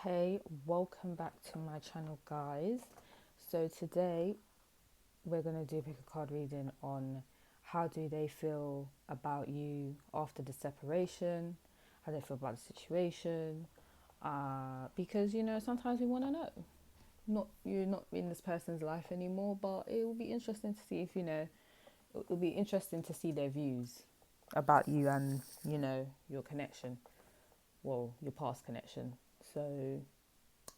Hey, welcome back to my channel, guys. So today we're gonna do a pick a card reading on how do they feel about you after the separation, how they feel about the situation. Because sometimes we want to know. Not you're not in this person's life anymore, but it will be interesting to see if it will be interesting to see their views about you and your connection. Well, your past connection. So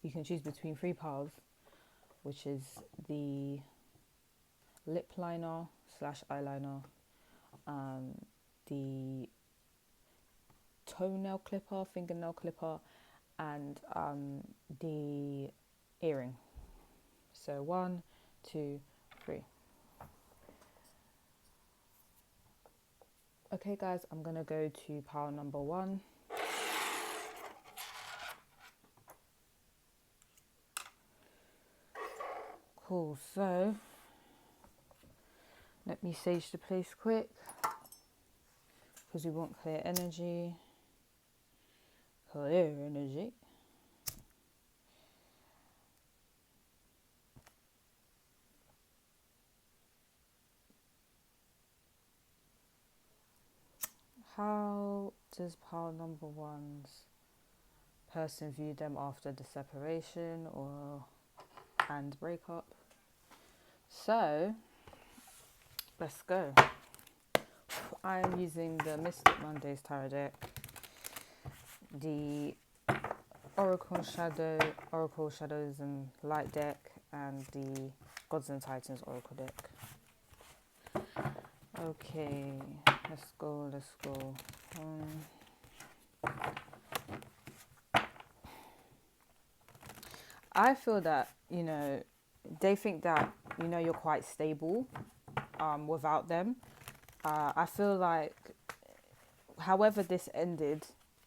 you can choose between three piles, which is the lip liner slash eyeliner, the toenail clipper, fingernail clipper, and the earring. So one, two, three. Okay, guys, I'm gonna go to pile number one. Cool. So let me sage the place quick because we want clear energy. Clear energy. How does pile number one's person view them after the separation or and breakup? So let's go. I am using the Mystic Mondays Tarot deck, the Oracle Shadows and Light deck, and the Gods and Titans Oracle deck. Okay, let's go. I feel that, they think that, you're quite stable without them. I feel like, however this ended,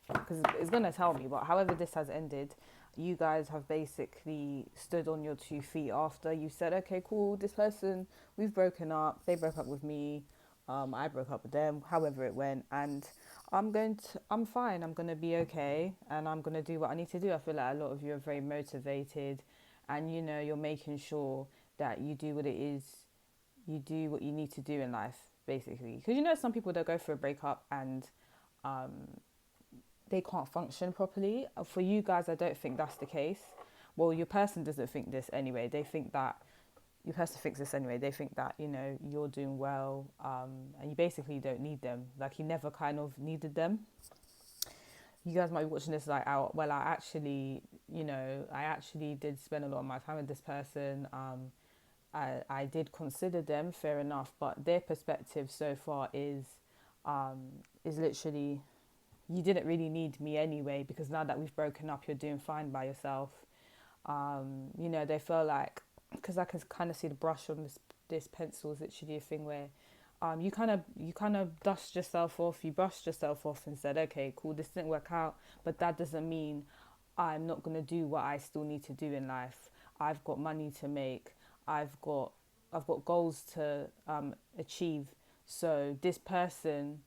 because it's going to tell me, but however this has ended, you guys have basically stood on your 2 feet after you said, okay, cool, this person, we've broken up, they broke up with me, I broke up with them, however it went, and I'm fine, I'm going to be okay, and I'm going to do what I need to do. I feel like a lot of you are very motivated, and you're making sure that you do what it is, you do what you need to do in life, basically. Because some people that go through a breakup and um, they can't function properly. For you guys, I don't think that's the case. Well, your person doesn't think this anyway. They think that your person thinks this anyway. They think that you're doing well, and you basically don't need them. Like, you never kind of needed them. You guys might be watching this like, out. Well, I actually did spend a lot of my time with this person. I did consider them, fair enough, but their perspective so far is literally, you didn't really need me anyway, because now that we've broken up, you're doing fine by yourself. They feel like, because I can kind of see the brush on this pencil is literally a thing where you kind of dust yourself off, you brushed yourself off and said, okay, cool, this didn't work out, but that doesn't mean I'm not going to do what I still need to do in life. I've got money to make. I've got goals to achieve. So this person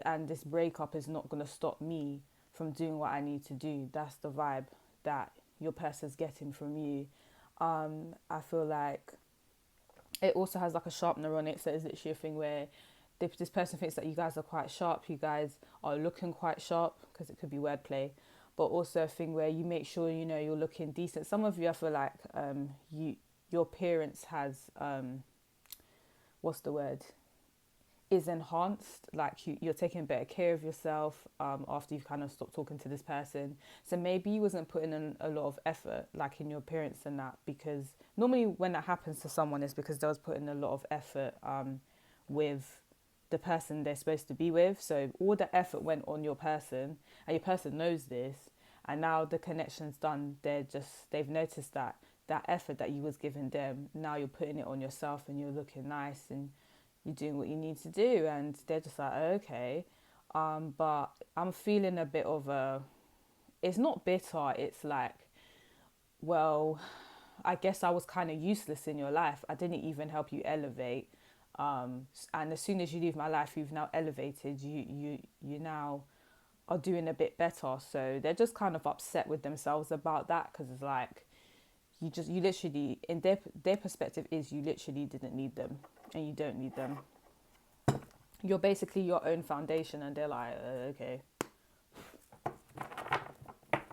and this breakup is not going to stop me from doing what I need to do. That's the vibe that your person's getting from you. I feel like it also has like a sharpener on it, so it's literally a thing where this person thinks that you guys are quite sharp, you guys are looking quite sharp, because it could be wordplay, but also a thing where you make sure you're looking decent. Some of you, I feel like your appearance has what's the word, is enhanced, like you're taking better care of yourself after you've kind of stopped talking to this person. So maybe you wasn't putting in a lot of effort like in your appearance and that, because normally when that happens to someone is because they was putting a lot of effort with the person they're supposed to be with. So all the effort went on your person, and your person knows this, and now the connection's done. They've noticed that effort that you was giving them, now you're putting it on yourself, and you're looking nice, and you're doing what you need to do, and they're just like, okay. But I'm feeling a bit of it's not bitter, it's like, well, I guess I was kind of useless in your life. I didn't even help you elevate. And as soon as you leave my life, you've now elevated. You now are doing a bit better. So they're just kind of upset with themselves about that, because it's like, you literally, in their perspective is, you literally didn't need them, and you don't need them. You're basically your own foundation, and they're like, okay.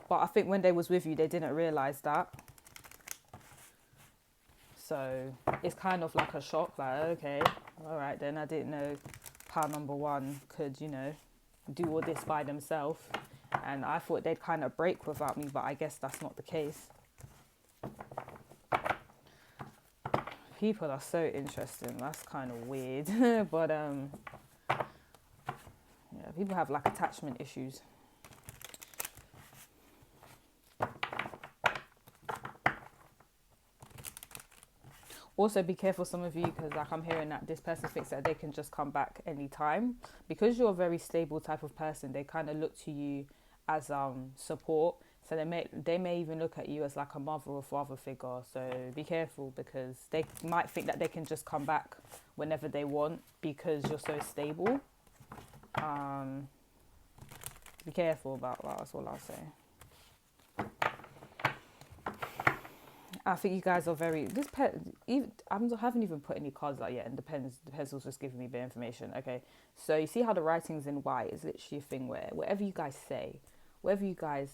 But I think when they was with you, they didn't realize that. So it's kind of like a shock, like, okay, all right, then I didn't know pal number one could, do all this by themselves. And I thought they'd kind of break without me, but I guess that's not the case. People are so interesting. That's kind of weird. But yeah, people have like attachment issues. Also, be careful, some of you, because like I'm hearing that this person thinks that they can just come back anytime. Because you're a very stable type of person, they kind of look to you as support. So they may even look at you as like a mother or father figure. So be careful, because they might think that they can just come back whenever they want because you're so stable. Be careful about that. That's all I'll say. I think you guys are very. I haven't even put any cards out yet, and the pencil's just giving me a bit of information. Okay, so you see how the writing's in white is literally a thing where whatever you guys say, whenever you guys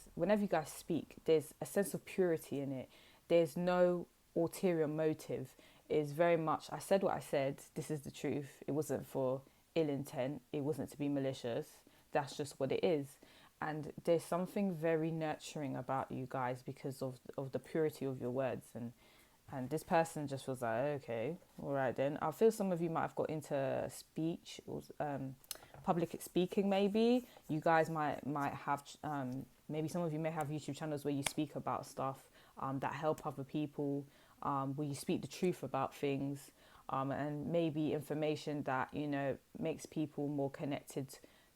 speak, there's a sense of purity in it. There's no ulterior motive. It's very much, I said what I said. This is the truth. It wasn't for ill intent. It wasn't to be malicious. That's just what it is. And there's something very nurturing about you guys because of the purity of your words. And this person just was like, okay, all right then. I feel some of you might have got into speech or public speaking maybe. You guys might have, maybe some of you may have YouTube channels where you speak about stuff that help other people, where you speak the truth about things, and maybe information that, makes people more connected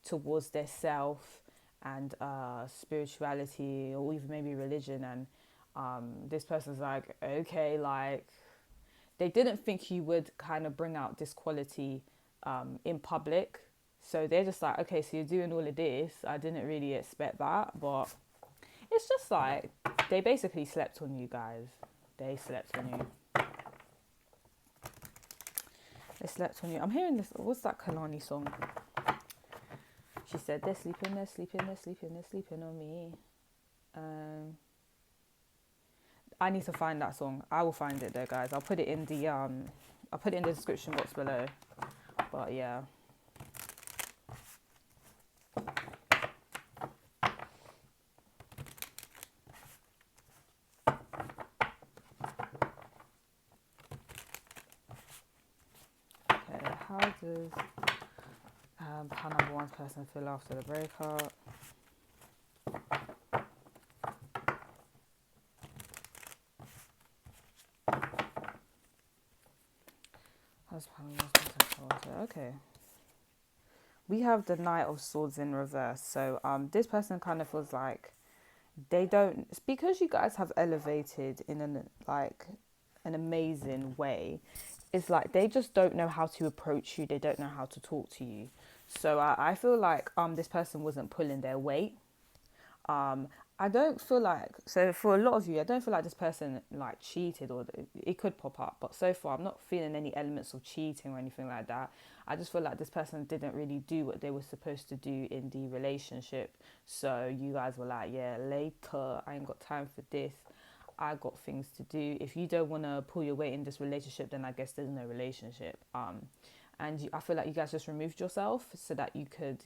towards their self and spirituality, or even maybe religion. And this person's like, okay, like they didn't think you would kind of bring out this quality in public, so they're just like, okay, so you're doing all of this, I didn't really expect that. But it's just like they basically slept on you guys. They slept on you. They slept on you. I'm hearing this, what's that Kalani song? She said, they're sleeping on me. I need to find that song. I will find it though, guys. I'll put it in the description box below. But yeah. Okay, how does how number one person feel after the breakup? Okay. We have the Knight of Swords in reverse. So this person kind of feels like they don't, it's because you guys have elevated in an amazing way. It's like they just don't know how to approach you. They don't know how to talk to you. So I feel like this person wasn't pulling their weight. I don't feel like, so for a lot of you, I don't feel like this person like cheated, or it could pop up, but so far I'm not feeling any elements of cheating or anything like that. I just feel like this person didn't really do what they were supposed to do in the relationship. So you guys were like, yeah, later, I ain't got time for this. I got things to do. If you don't want to pull your weight in this relationship, then I guess there's no relationship. I feel like you guys just removed yourself so that you could,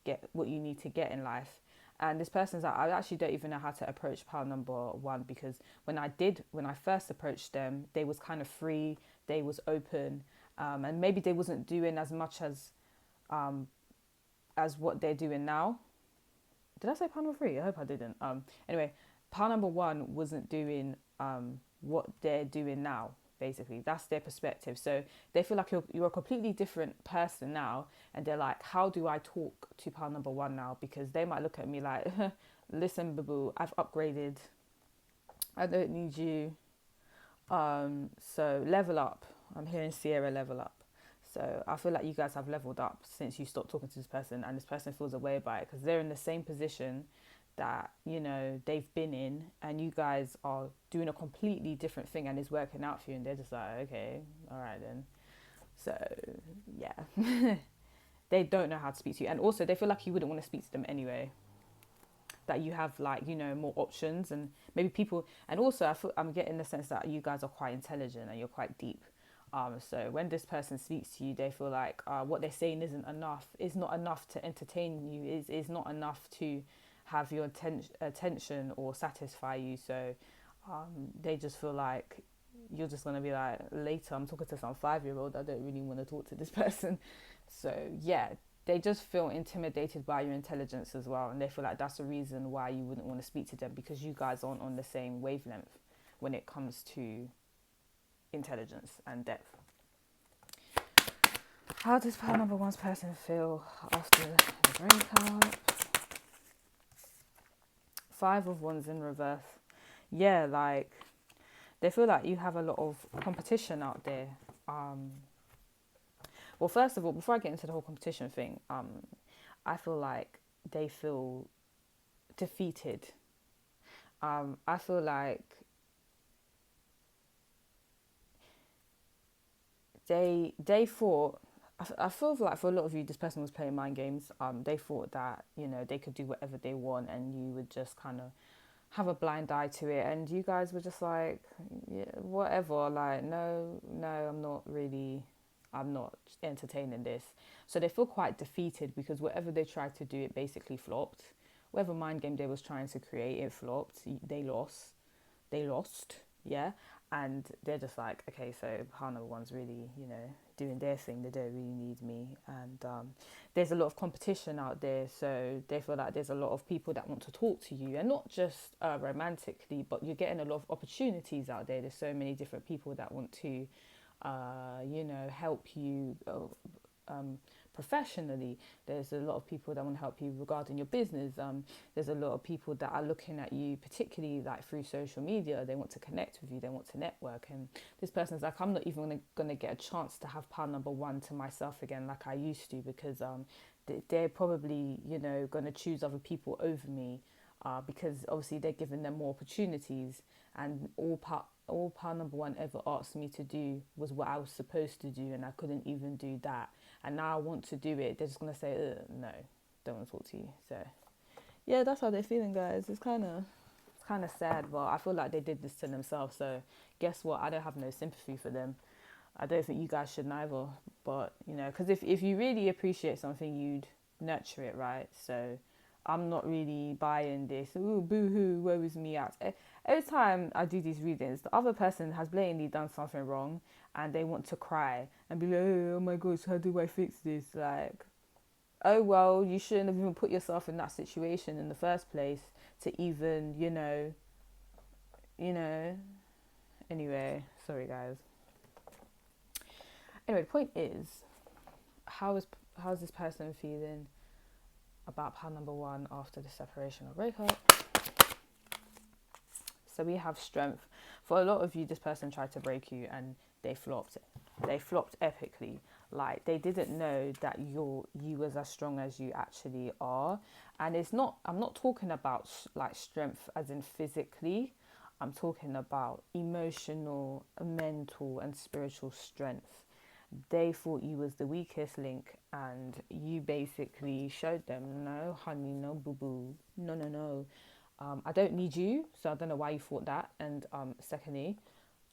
get what you need to get in life. And this person's like, I actually don't even know how to approach pile number one, because when I first approached them, they was kind of free, they was open, and maybe they wasn't doing as much as what they're doing now. Did I say pile number three? I hope I didn't. Anyway, pile number one wasn't doing what they're doing now. Basically, that's their perspective. So they feel like you're a completely different person now, and they're like, how do I talk to pile number one now? Because they might look at me like, listen, boo-boo, I've upgraded, I don't need you, so level up. I'm hearing Sierra level up. So I feel like you guys have leveled up since you stopped talking to this person, and this person feels a way about it because they're in the same position that, you know, they've been in, and you guys are doing a completely different thing and it's working out for you, and they're just like, okay, all right then. So yeah. They don't know how to speak to you, and also they feel like you wouldn't want to speak to them anyway, that you have, like, you know, more options, and maybe people, and also I'm getting the sense that you guys are quite intelligent and you're quite deep. So when this person speaks to you, they feel like what they're saying isn't enough. It's not enough to entertain you. Is not enough to have your attention or satisfy you. So they just feel like you're just gonna be like, later I'm talking to some 5-year-old. I don't really want to talk to this person. So yeah, they just feel intimidated by your intelligence as well, and they feel like that's the reason why you wouldn't want to speak to them, because you guys aren't on the same wavelength when it comes to intelligence and depth. How does part number one's person feel after the breakup? 5 of Wands in reverse. Yeah, like they feel like you have a lot of competition out there. Well, first of all, before I get into the whole competition thing, I feel like they feel defeated. I feel like they thought, I feel like for a lot of you, this person was playing mind games. They thought that, you know, they could do whatever they want, and you would just kind of have a blind eye to it, and you guys were just like, yeah, whatever. Like, no, I'm not entertaining this. So they feel quite defeated because whatever they tried to do, it basically flopped. Whatever mind game they was trying to create, it flopped. They lost, yeah. And they're just like, okay, so partner one's really, you know, doing their thing. They don't really need me. And there's a lot of competition out there. So they feel like there's a lot of people that want to talk to you. And not just romantically, but you're getting a lot of opportunities out there. There's so many different people that want to, you know, help you professionally. There's a lot of people that want to help you regarding your business. There's a lot of people that are looking at you, particularly like through social media. They want to connect with you. They want to network. And this person's like, I'm not even gonna get a chance to have part number one to myself again like I used to, because they're probably, you know, gonna choose other people over me, because obviously they're giving them more opportunities, and all part number one ever asked me to do was what I was supposed to do, and I couldn't even do that. And now I want to do it. They're just gonna say, no, don't want to talk to you. So yeah, that's how they're feeling, guys. It's kind of sad, but I feel like they did this to themselves. So guess what? I don't have no sympathy for them. I don't think you guys should neither. But you know, because if you really appreciate something, you'd nurture it, right? So I'm not really buying this. Ooh, boo-hoo, woe is me out. Every time I do these readings, the other person has blatantly done something wrong, and they want to cry and be like, oh my gosh, how do I fix this? Like, oh well, you shouldn't have even put yourself in that situation in the first place to even, you know. Anyway, sorry guys. Anyway, the point is, how's this person feeling about part number one after the separation or breakup? So we have strength. For a lot of you, this person tried to break you and they flopped. They flopped epically. Like, they didn't know that you was as strong as you actually are. And I'm not talking about like strength as in physically. I'm talking about emotional, mental and spiritual strength. They thought you was the weakest link, and you basically showed them, no honey, no boo boo, no. I don't need you, so I don't know why you thought that. And secondly,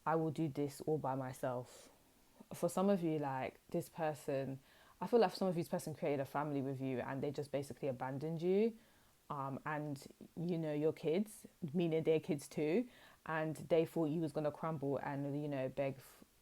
I will do this all by myself. For some of you, like, this person, I feel like some of you, this person created a family with you and they just basically abandoned you, and you know, your kids, meaning their kids too, and they thought you was going to crumble and, you know, beg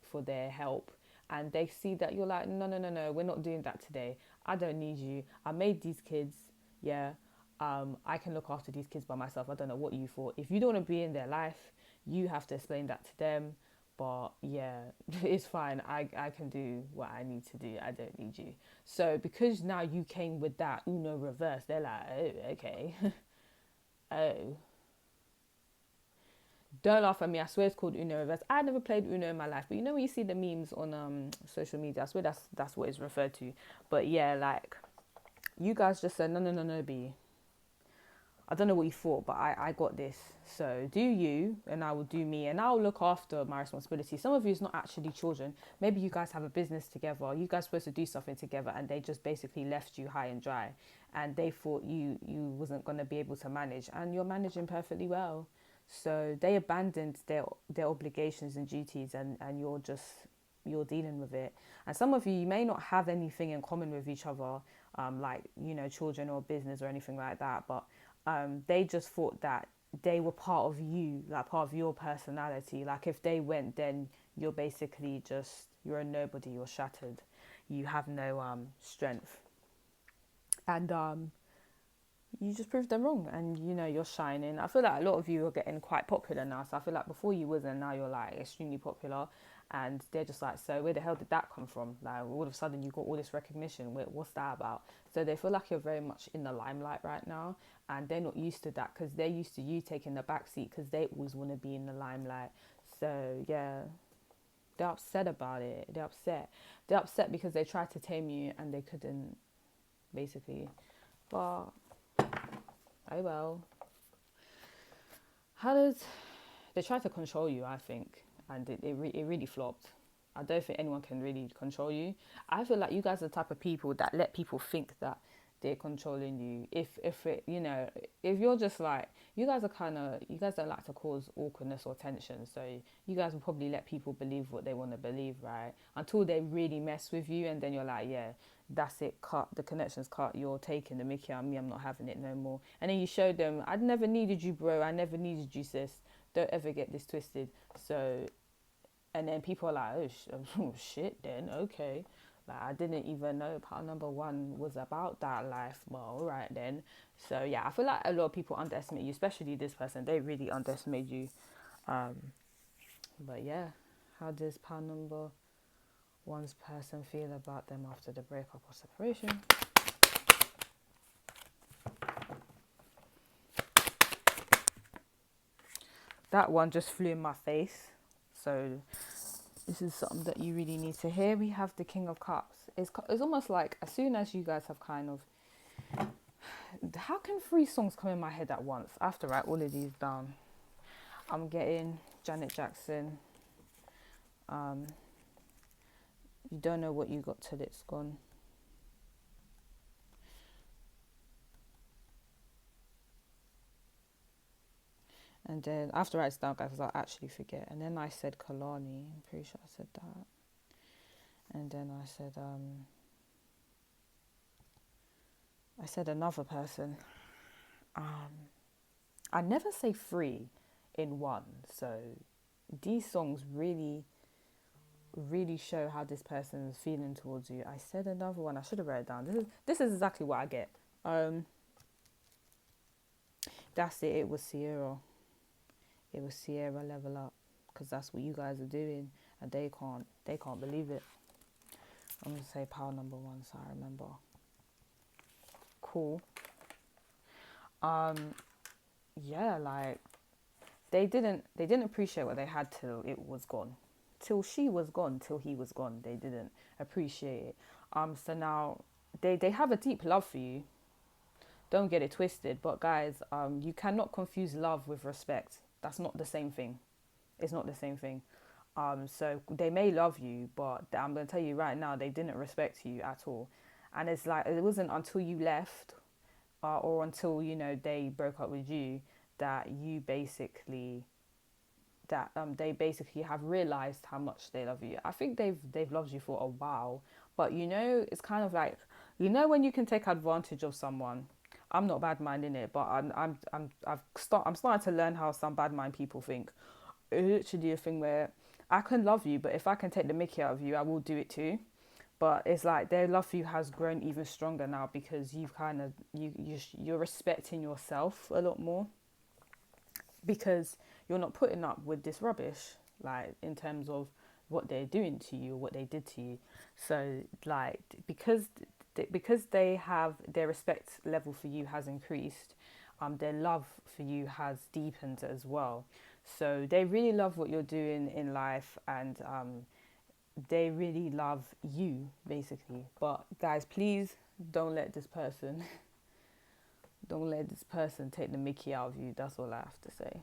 for their help. And they see that you're like, no, we're not doing that today. I don't need you. I made these kids, yeah. I can look after these kids by myself. I don't know what you thought. If you don't want to be in their life, you have to explain that to them. But yeah, it's fine. I can do what I need to do. I don't need you. So because now you came with that Uno reverse, they're like, oh, okay. Oh. Don't laugh at me. I swear it's called Uno Reverse. I never played Uno in my life, but you know when you see the memes on social media, I swear that's what it's referred to. But yeah, like you guys just said no, B. I don't know what you thought, but I got this. So do you, and I will do me, and I'll look after my responsibility. Some of you is not actually children. Maybe you guys have a business together. You guys supposed to do something together, and they just basically left you high and dry, and they thought you wasn't gonna be able to manage, and you're managing perfectly well. So they abandoned their obligations and duties, and you're dealing with it. And some of you may not have anything in common with each other, like children or business or anything like that, but they just thought that they were part of you, like part of your personality. Like if they went, then you're basically you're a nobody, you're shattered, you have no strength, and you just proved them wrong, and you're shining. I feel like a lot of you are getting quite popular now, so I feel like before you wasn't, now you're like extremely popular, and they're just like, so where the hell did that come from? Like all of a sudden you got all this recognition, what's that about? So they feel like you're very much in the limelight right now, and they're not used to that because they're used to you taking the back seat because they always want to be in the limelight. So yeah, they're upset about it. They're upset because they tried to tame you and they couldn't, basically. But oh well. They tried to control you, I think, and it really flopped. I don't think anyone can really control you. I feel like you guys are the type of people that let people think that they're controlling you. If you're just like, you guys don't like to cause awkwardness or tension, so you guys will probably let people believe what they want to believe, right? Until they really mess with you, and then you're like, yeah, that's it, cut, the connection's cut, you're taking the mickey out of me, I'm not having it no more. And then you show them, I never needed you, bro, I never needed you, sis. Don't ever get this twisted. So, and then people are like, oh shit, then, okay. Like, I didn't even know part number 1 was about that life. Well, all right then. So yeah, I feel like a lot of people underestimate you, especially this person. They really underestimate you. But yeah, how does part number 1's person feel about them after the breakup or separation? That one just flew in my face. So this is something that you really need to hear. We have the King of Cups. It's almost like as soon as you guys have kind of... How can 3 songs come in my head at once? I have to write all of these down. I'm getting Janet Jackson. You don't know what you got till it's gone. And then I have to write this down, guys, because I'll actually forget. And then I said Kalani. I'm pretty sure I said that. And then I said another person. I never say 3 in one. So these songs really, really show how this person is feeling towards you. I said another one. I should have wrote it down. This is exactly what I get. That's it. It was Sierra. It was Sierra Level Up, because that's what you guys are doing, and they can't believe it. I'm gonna say power number 1, so I remember. Cool. Yeah, like they didn't appreciate what they had till it was gone, till she was gone, till he was gone. They didn't appreciate it. So now they have a deep love for you. Don't get it twisted, but guys, you cannot confuse love with respect. That's not the same thing. It's not the same thing. So they may love you, but I'm going to tell you right now, they didn't respect you at all. And it's like, it wasn't until you left or until, they broke up with you that they basically have realized how much they love you. I think they've loved you for a while, but it's kind of like, when you can take advantage of someone. I'm not bad minding it, but I'm starting to learn how some bad mind people think. It's literally a thing where I can love you, but if I can take the mickey out of you, I will do it too. But it's like their love for you has grown even stronger now because you've kind of you're respecting yourself a lot more, because you're not putting up with this rubbish, like in terms of what they're doing to you or what they did to you. So like because they have, their respect level for you has increased, their love for you has deepened as well. So they really love what you're doing in life, and they really love you basically. But guys, please don't let this person don't let this person take the mickey out of you. That's all I have to say.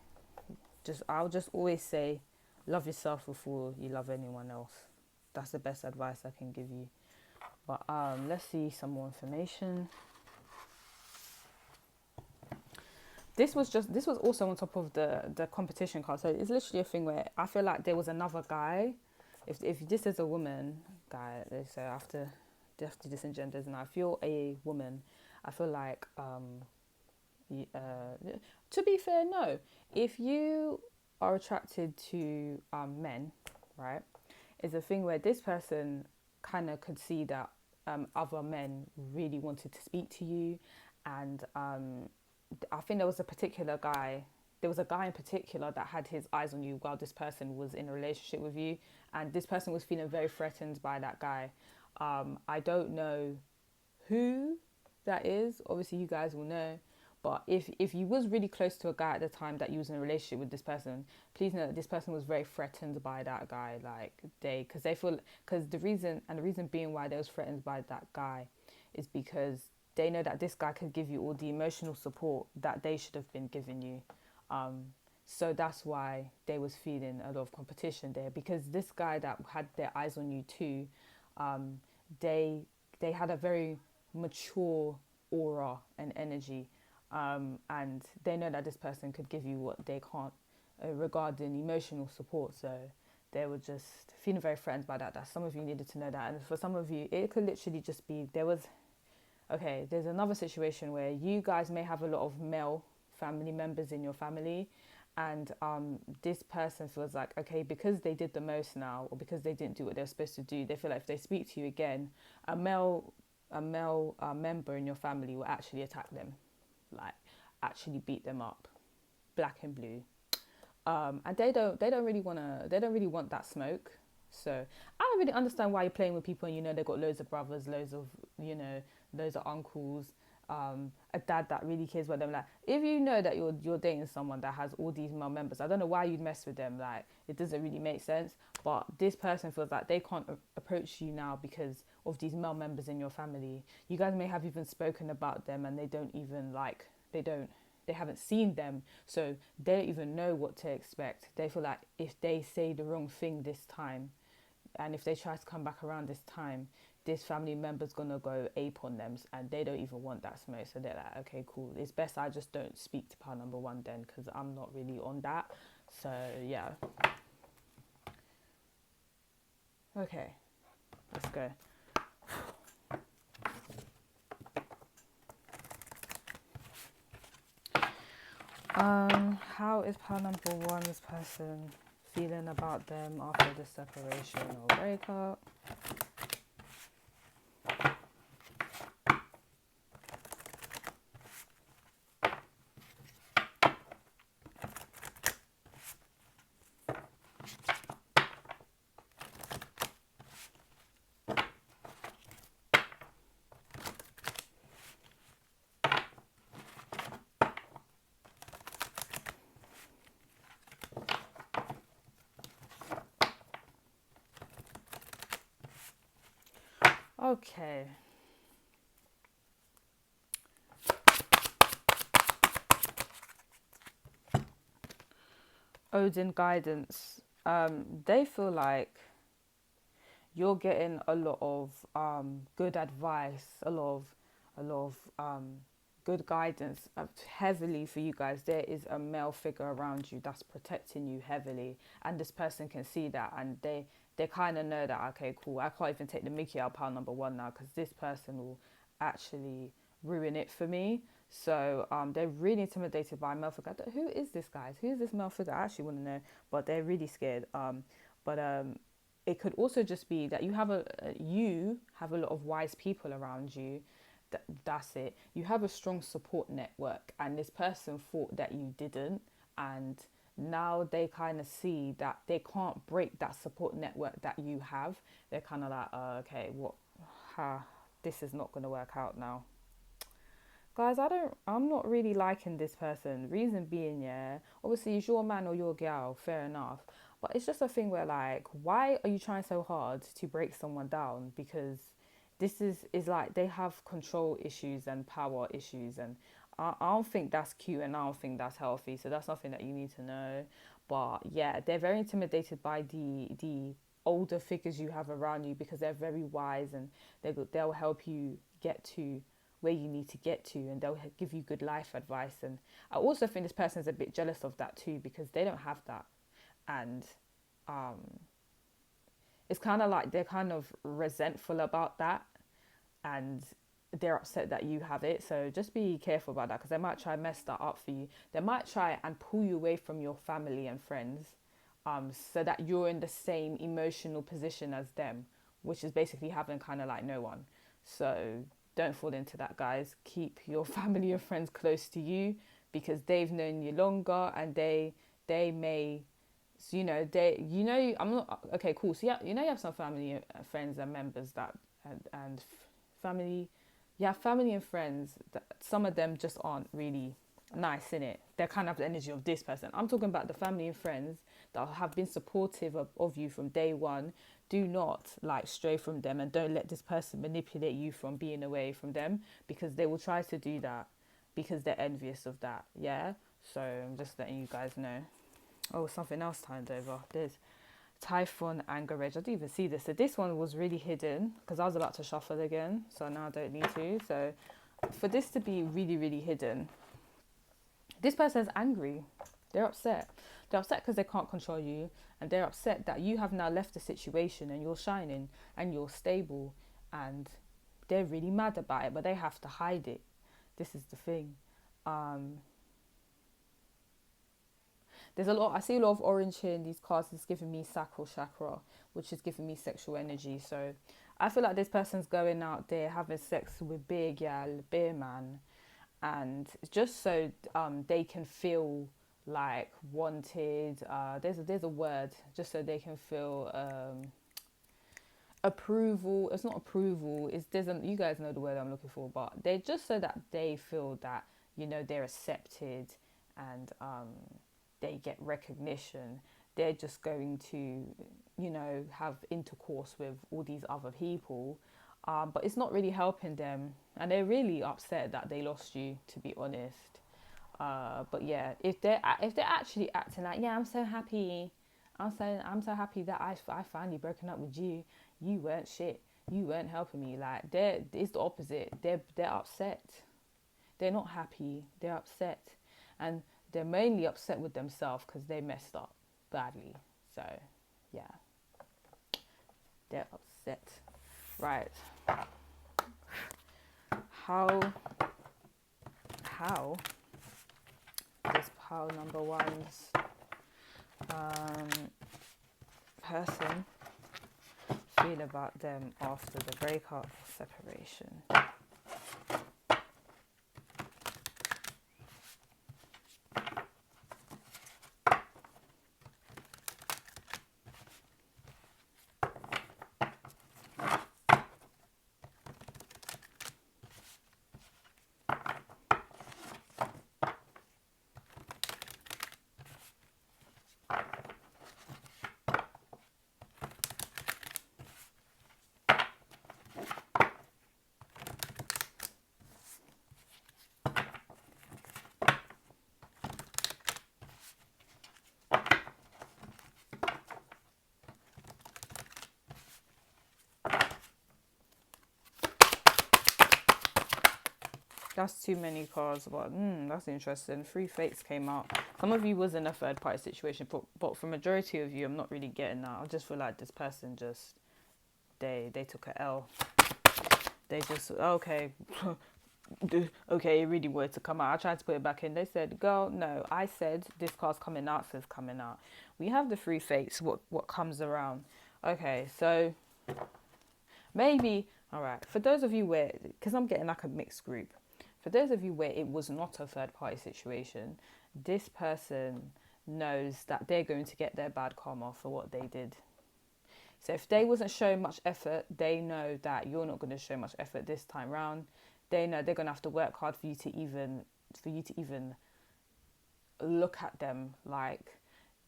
I'll just always say, love yourself before you love anyone else. That's the best advice I can give you. But let's see some more information. This was also on top of the competition card. So it's literally a thing where I feel like there was another guy. If this is a woman guy, they say after this engenders, and I feel a woman, I feel like to be fair, no. If you are attracted to men, right, is a thing where this person kind of could see that other men really wanted to speak to you, and I think there was a guy in particular that had his eyes on you while this person was in a relationship with you, and this person was feeling very threatened by that guy. I don't know who that is. Obviously, you guys will know. But if you was really close to a guy at the time that you was in a relationship with this person, please know that this person was very threatened by that guy. Like the reason being why they was threatened by that guy is because they know that this guy could give you all the emotional support that they should have been giving you. So that's why they was feeling a lot of competition there, because this guy that had their eyes on you too, they had a very mature aura and energy, and they know that this person could give you what they can't regarding emotional support. So they were just feeling very threatened by that. That some of you needed to know that, and for some of you, it could literally just be there's another situation where you guys may have a lot of male family members in your family, and this person feels like, okay, because they did the most now, or because they didn't do what they're supposed to do, they feel like if they speak to you again, a male member in your family will actually attack them, like actually beat them up, black and blue, and they don't really want that smoke. So I don't really understand why you're playing with people and you know they've got loads of brothers, loads of uncles, a dad that really cares about them. Like, if you know that you're dating someone that has all these male members, I don't know why you'd mess with them. Like, it doesn't really make sense. But this person feels like they can't approach you now because of these male members in your family. You guys may have even spoken about them, and they haven't seen them, so they don't even know what to expect. They feel like if they say the wrong thing this time, and if they try to come back around this time, this family member's gonna go ape on them, and they don't even want that smoke. So they're like, okay, cool, it's best I just don't speak to pile number one then, because I'm not really on that. So yeah, okay, let's go. How is pile number one's person feeling about them after the separation or breakup? Okay. Odin guidance. They feel like you're getting a lot of good advice, a lot of good guidance heavily for you guys. There is a male figure around you that's protecting you heavily, and this person can see that, and they kind of know that, okay, cool, I can't even take the mickey out of pile number one now, because this person will actually ruin it for me. So they're really intimidated by a male figure. Who is this, guys? Who is this male figure? I actually want to know, but they're really scared. But it could also just be that you have a lot of wise people around you. That's it. You have a strong support network, and this person thought that you didn't, and now they kind of see that they can't break that support network that you have. They're kind of like, okay, this is not going to work out now. Guys, I'm not really liking this person. Reason being, yeah, obviously it's your man or your gal, fair enough. But it's just a thing where, like, why are you trying so hard to break someone down? Because this is like they have control issues and power issues, and I don't think that's cute, and I don't think that's healthy. So that's something that you need to know. But yeah, they're very intimidated by the older figures you have around you, because they're very wise, and they'll help you get to where you need to get to, and they'll give you good life advice. And I also think this person's a bit jealous of that too, because they don't have that. And it's kind of like they're kind of resentful about that, and they're upset that you have it. So just be careful about that, because they might try and mess that up for you. They might try and pull you away from your family and friends, so that you're in the same emotional position as them, which is basically having kind of like no one. So don't fall into that, guys. Keep your family and friends close to you, because they've known you longer, and they may, so, I'm not okay, cool. So yeah, you have some family, friends and members that, and family, yeah, family and friends that some of them just aren't really nice in it. They're kind of the energy of this person. I'm talking about the family and friends that have been supportive of you from day one. Do not like stray from them, and don't let this person manipulate you from being away from them, because they will try to do that because they're envious of that. Yeah, so I'm just letting you guys know. Oh, something else timed over. There's Typhon and Garage. I didn't even see this. So this one was really hidden because I was about to shuffle again. So now I don't need to. So for this to be really, really hidden, this person's angry. They're upset. They're upset because they can't control you. And they're upset that you have now left the situation and you're shining and you're stable. And they're really mad about it, but they have to hide it. This is the thing. There's I see a lot of orange here in these cards. It's giving me sacral chakra, which is giving me sexual energy. So I feel like this person's going out there having sex with beer gal, beer man, and just so they can feel like wanted. There's a word, just so they can feel approval. It's not approval. You guys know the word I'm looking for, but they're just so that they feel that they're accepted, and they get recognition. They're just going to, have intercourse with all these other people. But it's not really helping them. And they're really upset that they lost you, to be honest. But yeah, if they're actually acting like, yeah, I'm so happy. I'm so happy that I finally broken up with you. You weren't shit. You weren't helping me. Like, it's the opposite. They're upset. They're not happy. They're upset. And they're mainly upset with themselves because they messed up badly. So, yeah. They're upset. Right. How does pile number one's person feel about them after the breakup or separation? That's too many cards, but that's interesting. 3 fates came out. Some of you was in a third party situation, but for majority of you, I'm not really getting that. I just feel like this person just, they took a L. They just, okay, okay, it really wanted to come out. I tried to put it back in. They said, girl, no, I said this card's coming out, says coming out. We have the 3 fates, what comes around. Okay, so maybe, all right, for those of you where, because I'm getting like a mixed group, for those of you where it was not a third party situation, this person knows that they're going to get their bad karma for what they did. So if they wasn't showing much effort, they know that you're not going to show much effort this time round. they know they're gonna have to work hard for you to even look at them. Like,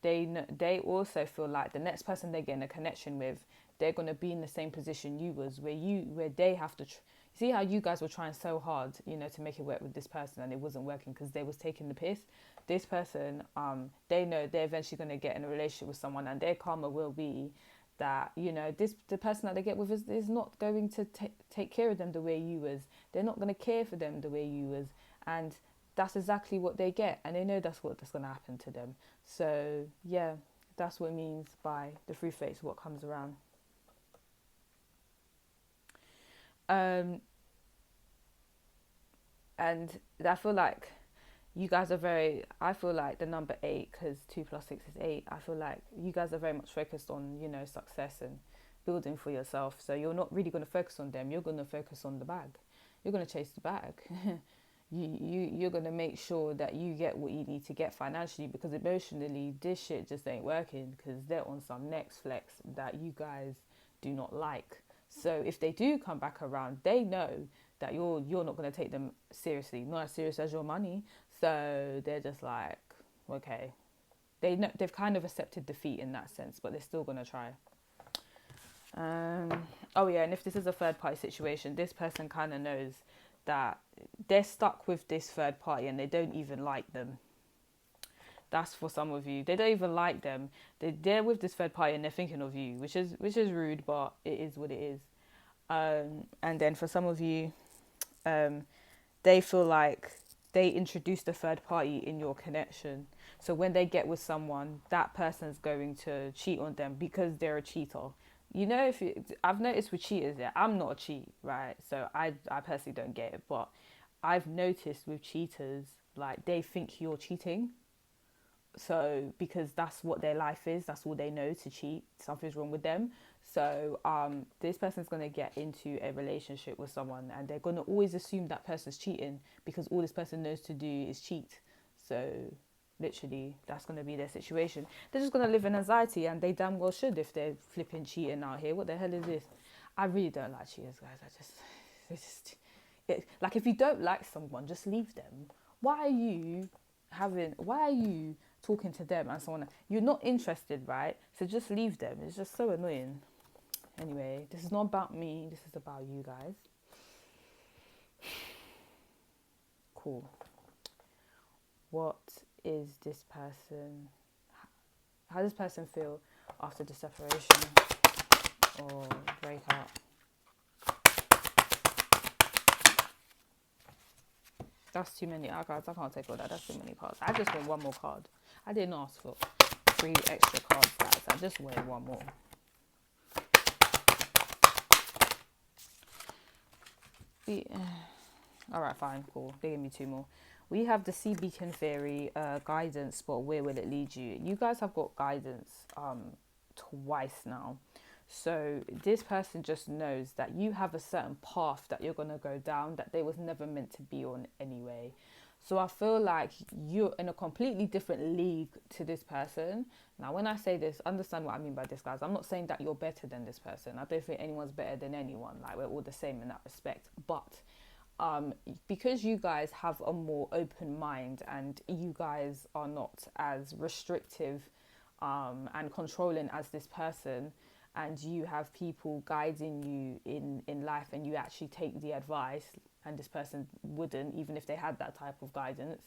they also feel like the next person they're getting a connection with, they're gonna be in the same position you was, where they have to. See how you guys were trying so hard, to make it work with this person, and it wasn't working because they was taking the piss. This person, they know they're eventually gonna get in a relationship with someone, and their karma will be that the person that they get with is not going to take care of them the way you was. They're not going to care for them the way you was, and that's exactly what they get, and they know that's going to happen to them. So yeah, that's what it means by the free face, what comes around. And I feel like you guys are I feel like the number 8, because 2 plus 6 is 8, I feel like you guys are very much focused on success and building for yourself. So you're not really going to focus on them, you're going to focus on the bag. You're going to chase the bag. You're going to make sure that you get what you need to get financially, because emotionally this shit just ain't working, because they're on some next flex that you guys do not like. So if they do come back around, they know that you're not going to take them seriously, not as serious as your money. So they're just like, okay, they know, they've kind of accepted defeat in that sense, but they're still going to try. Oh yeah, and if this is a third party situation, this person kind of knows that they're stuck with this third party and they don't even like them. That's for some of you. They don't even like them. They're with this third party and they're thinking of you, which is rude, but it is what it is. And then for some of you, they feel like they introduce the third party in your connection. So when they get with someone, that person's going to cheat on them because they're a cheater. I've noticed with cheaters, yeah, I'm not a cheat, right? So I personally don't get it, but I've noticed with cheaters, like, they think you're cheating. So because that's what their life is, that's all they know, to cheat. Something's wrong with them. So this person's going to get into a relationship with someone and they're going to always assume that person's cheating because all this person knows to do is cheat. So literally, that's going to be their situation. They're just going to live in anxiety, and they damn well should if they're flipping cheating out here. What the hell is this? I really don't like cheaters, guys. Like, if you don't like someone, just leave them. Why are you talking to them and someone you're not interested, right? So just leave them. It's just so annoying. Anyway, this is not about me, this is about you guys. Cool. What is this person, how does this person feel after the separation or breakup? That's too many cards. I can't take all that. That's too many cards. I just want one more card. I didn't ask for 3 extra cards, guys. I just wanted one more. Alright, fine, cool. They gave me 2 more. We have the Sea Beacon Theory, guidance, but where will it lead you? You guys have got guidance twice now. So this person just knows that you have a certain path that you're going to go down that they was never meant to be on anyway. So I feel like you're in a completely different league to this person. Now, when I say this, understand what I mean by this, guys. I'm not saying that you're better than this person. I don't think anyone's better than anyone. Like, we're all the same in that respect. But because you guys have a more open mind and you guys are not as restrictive and controlling as this person, and you have people guiding you in life, and you actually take the advice, and this person wouldn't, even if they had that type of guidance,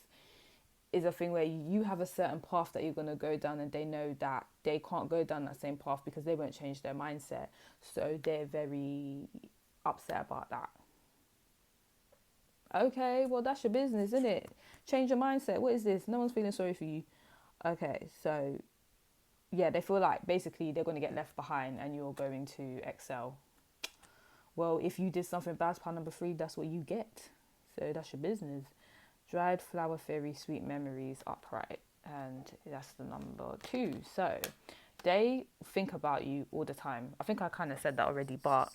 is a thing where you have a certain path that you're going to go down, and they know that they can't go down that same path because they won't change their mindset. So they're very upset about that. Okay, well, that's your business, isn't it? Change your mindset. What is this? No one's feeling sorry for you. Okay, so yeah, they feel like basically they're going to get left behind and you're going to excel. Well, if you did something bad, pile number 3, that's what you get. So that's your business. Dried flower fairy, sweet memories, upright. And that's the number 2. So they think about you all the time. I think I kind of said that already, but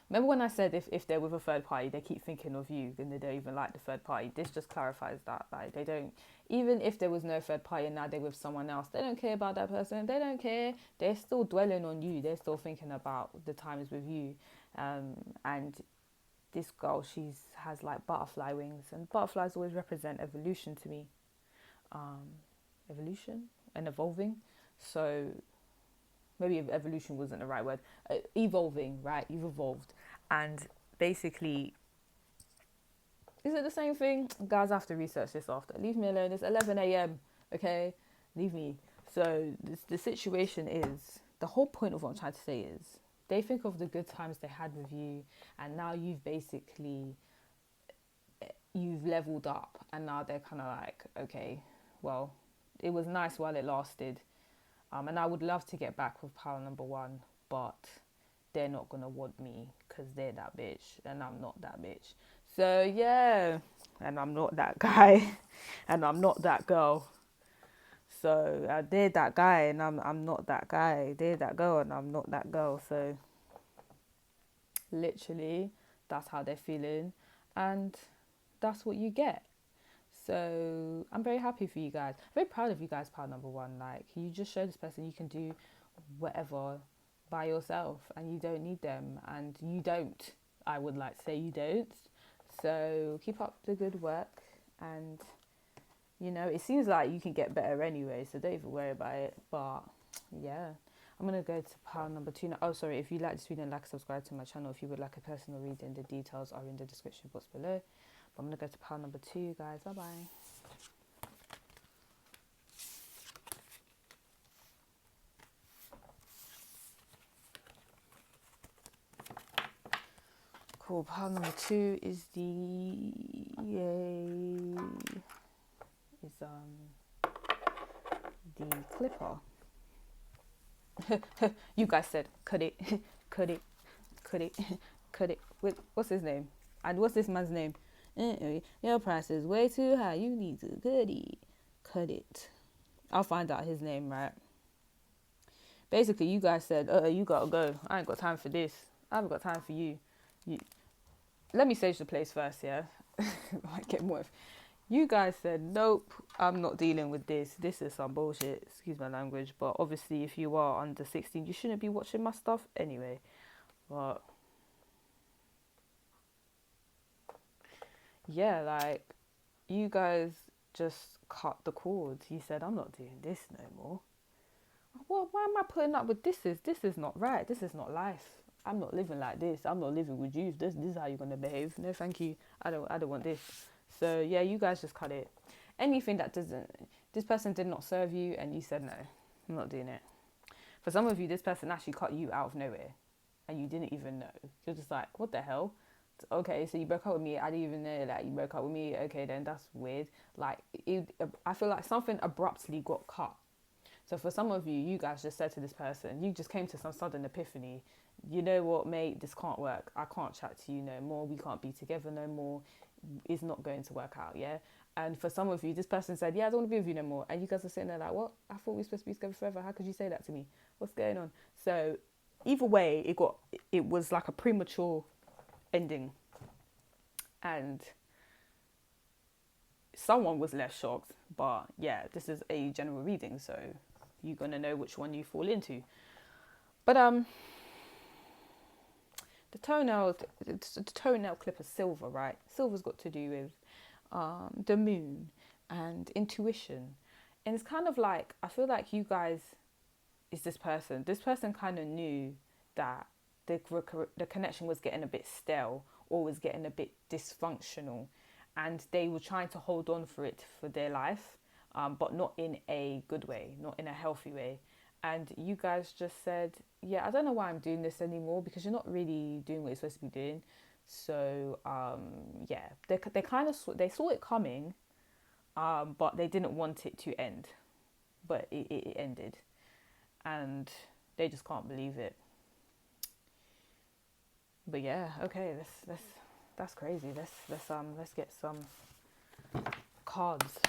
remember when I said if they're with a third party, they keep thinking of you and they don't even like the third party? This just clarifies that. Like, they don't, even if there was no third party and now they're with someone else, they don't care about that person. They don't care. They're still dwelling on you. They're still thinking about the times with you. And this girl, has like butterfly wings, and butterflies always represent evolution to me. um Evolution and evolving. So maybe evolution wasn't the right word. Evolving, right? You've evolved. And basically, is it the same thing? Guys, I have to research this after. Leave me alone. It's 11 a.m. Okay? Leave me. So the situation is, the whole point of what I'm trying to say is, they think of the good times they had with you, and now you've leveled up, and now they're kind of like, okay, well, it was nice while it lasted. And I would love to get back with pile number one, but they're not going to want me because they're that bitch and I'm not that bitch. So, yeah, and I'm not that guy and I'm not that girl. So, they're that guy and I'm not that guy. They're that girl and I'm not that girl. So, literally, that's how they're feeling. And that's what you get. So I'm very happy for you guys. Very proud of you guys, pile number one. Like, you just show this person you can do whatever by yourself and you don't need them. And you don't. I would like to say you don't. So keep up the good work. And, you know, it seems like you can get better anyway. So don't even worry about it. But, yeah. I'm going to go to pile number two now. Oh, sorry. If you like this video, like, subscribe to my channel. If you would like a personal reading, the details are in the description box below. But I'm going to go to pile number two, guys. Bye-bye. Cool. Pile number two is the clipper. You guys said cut it, cut it, cut it, cut it. What's his name? And what's this man's name? Your price is way too high. You need to cut it. I'll find out his name, right? Basically, you guys said, you gotta go. I ain't got time for this. I haven't got time for you. Let me sage the place first, yeah? I get more. You guys said, nope, I'm not dealing with this. This is some bullshit. Excuse my language. But obviously, if you are under 16, you shouldn't be watching my stuff anyway. But yeah, like, you guys just cut the cords. You said, I'm not doing this no more. Well, why am I putting up with this? This is not right. This is not life. I'm not living like this. I'm not living with you. This is how you're gonna behave. No, thank you. I don't want this. So yeah, you guys just cut it. Anything that this person did not serve you, and you said no, I'm not doing it. For some of you, this person actually cut you out of nowhere, and you didn't even know. You're just like, what the hell? Okay, so you broke up with me. I didn't even know that you broke up with me. Okay, then that's weird. Like, I feel like something abruptly got cut. So for some of you, you guys just said to this person, you just came to some sudden epiphany. You know what, mate, this can't work. I can't chat to you no more. We can't be together no more. It's not going to work out, yeah? And for some of you, this person said, yeah, I don't want to be with you no more. And you guys are sitting there like, what? I thought we were supposed to be together forever. How could you say that to me? What's going on? So either way, it was like a premature ending. And someone was less shocked. But yeah, this is a general reading, so you're going to know which one you fall into. But the toenail clip is silver, right? Silver's got to do with the moon and intuition. And it's kind of like, I feel like you guys is this person. This person kind of knew that the connection was getting a bit stale or was getting a bit dysfunctional. And they were trying to hold on for it for their life, but not in a good way, not in a healthy way. And you guys just said, yeah, I don't know why I'm doing this anymore, because you're not really doing what you're supposed to be doing. So, yeah, they kind of they saw it coming, but they didn't want it to end. But it ended. And they just can't believe it. But yeah, okay, that's crazy. Let's get some cards.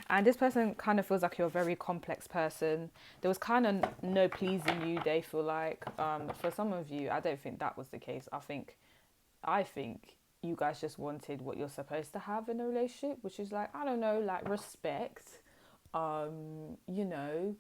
And this person kind of feels like you're a very complex person. There was kind of no pleasing you, they feel like. For some of you, I don't think that was the case. I think you guys just wanted what you're supposed to have in a relationship, which is like, I don't know, like respect, you know,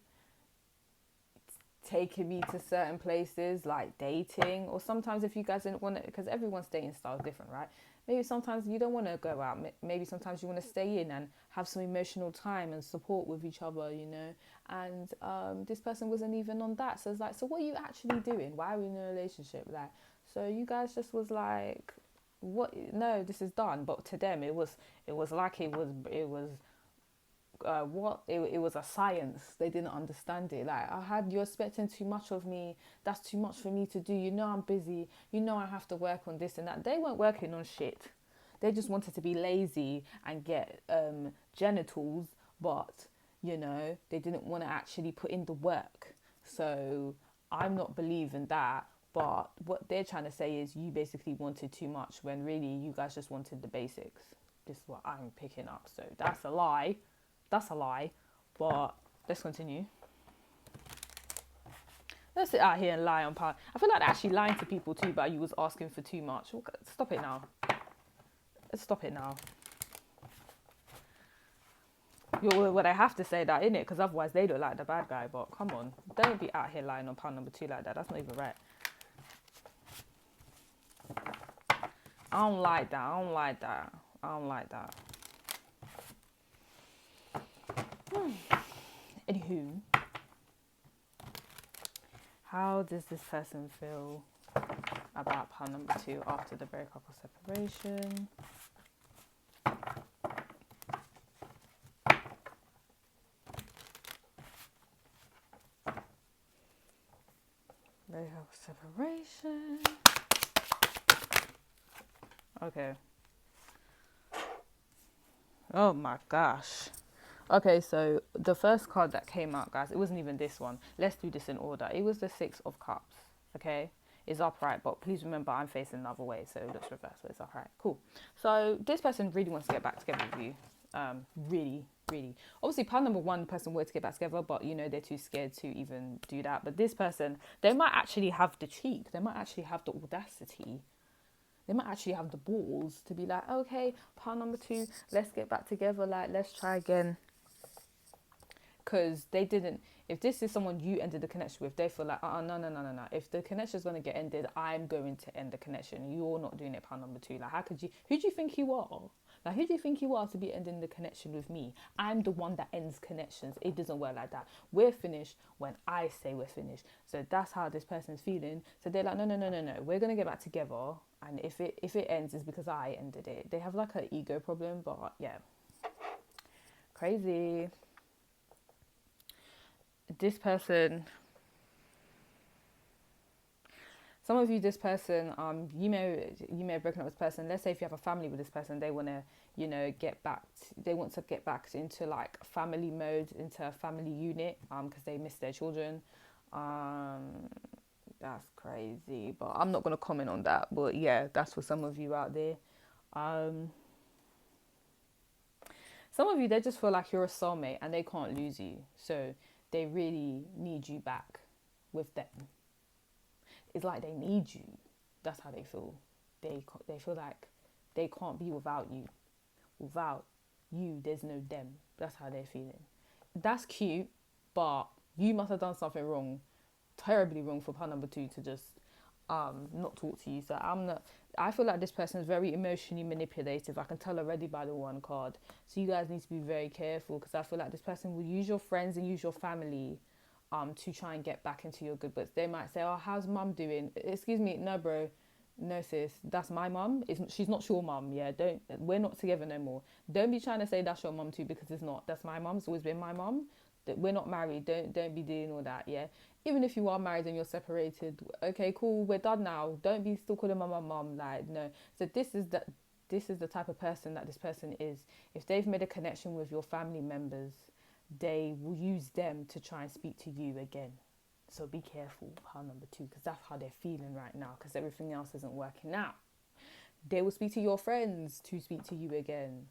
taking me to certain places like dating, or sometimes if you guys didn't want to, because everyone's dating style is different, right? Maybe sometimes you don't want to go out. Maybe sometimes you want to stay in and have some emotional time and support with each other, you know. And this person wasn't even on that. So it's like, so what are you actually doing? Why are we in a relationship? Like, so you guys just was like, what? No, this is done. But to them, it was like it was a science. They didn't understand it. Like, you're expecting too much of me. That's too much for me to do. You know I'm busy. You know I have to work on this and that. They weren't working on shit. They just wanted to be lazy and get genitals, but you know they didn't want to actually put in the work. So I'm not believing that. But what they're trying to say is you basically wanted too much when really you guys just wanted the basics. This is what I'm picking up. So that's a lie. That's a lie, but let's continue. Let's sit out here and lie on power. I feel like they're actually lying to people too, but you was asking for too much. Stop it now. Stop it now. Well, they have to say that, innit? Because otherwise they look like the bad guy. But come on, don't be out here lying on pound number 2 like that. That's not even right. I don't like that. I don't like that. I don't like that. Anywho, how does this person feel about pound number 2 after the breakup or separation? Breakup or separation. Okay. Oh my gosh. Okay, so the first card that came out, guys, it wasn't even this one. Let's do this in order. It was the 6 of Cups, okay? It's upright, but please remember I'm facing another way, so it looks reversed, so it's upright. Cool. So this person really wants to get back together with you. Really, really. Obviously, part number 1 person wanted to get back together, but, you know, they're too scared to even do that. But this person, they might actually have the cheek. They might actually have the audacity. They might actually have the balls to be like, okay, part number 2, let's get back together. Like, let's try again. Because they didn't, if this is someone you ended the connection with, they feel like, no. If the connection is going to get ended, I'm going to end the connection. You're not doing it, part number 2. Like, how could you, who do you think you are? Like, who do you think you are to be ending the connection with me? I'm the one that ends connections. It doesn't work like that. We're finished when I say we're finished. So that's how this person's feeling. So they're like, no. We're going to get back together. And if it ends, it's because I ended it. They have like an ego problem, but yeah. Crazy. This person, some of you, this person, you may have broken up with this person. Let's say if you have a family with this person, they want to, you know, they want to get back into like family mode, into a family unit, because they miss their children. That's crazy, but I'm not going to comment on that. But yeah, that's for some of you out there. Some of you, they just feel like you're a soulmate and they can't lose you. So they really need you back with them. It's like they need you. That's how they feel. They feel like they can't be without you. Without you, there's no them. That's how they're feeling. That's cute, but you must have done something wrong, terribly wrong, for part number 2 to just not talk to you. So I feel like this person is very emotionally manipulative. I can tell already by the 1 card. So you guys need to be very careful, because I feel like this person will use your friends and use your family to try and get back into your good books. They might say, oh, how's mum doing? Excuse me, no bro, no sis, that's my mum. She's not your mum. Yeah, we're not together no more. Don't be trying to say that's your mum too, because it's not. That's my mum. It's always been my mum. We're not married. Don't be doing all that. Yeah, even if you are married and you're separated, okay, cool, we're done now. Don't be still calling my mum. Like, no. So this is the type of person that this person is. If they've made a connection with your family members, they will use them to try and speak to you again. So be careful, part number 2, because that's how they're feeling right now, because everything else isn't working out. They will speak to your friends to speak to you again.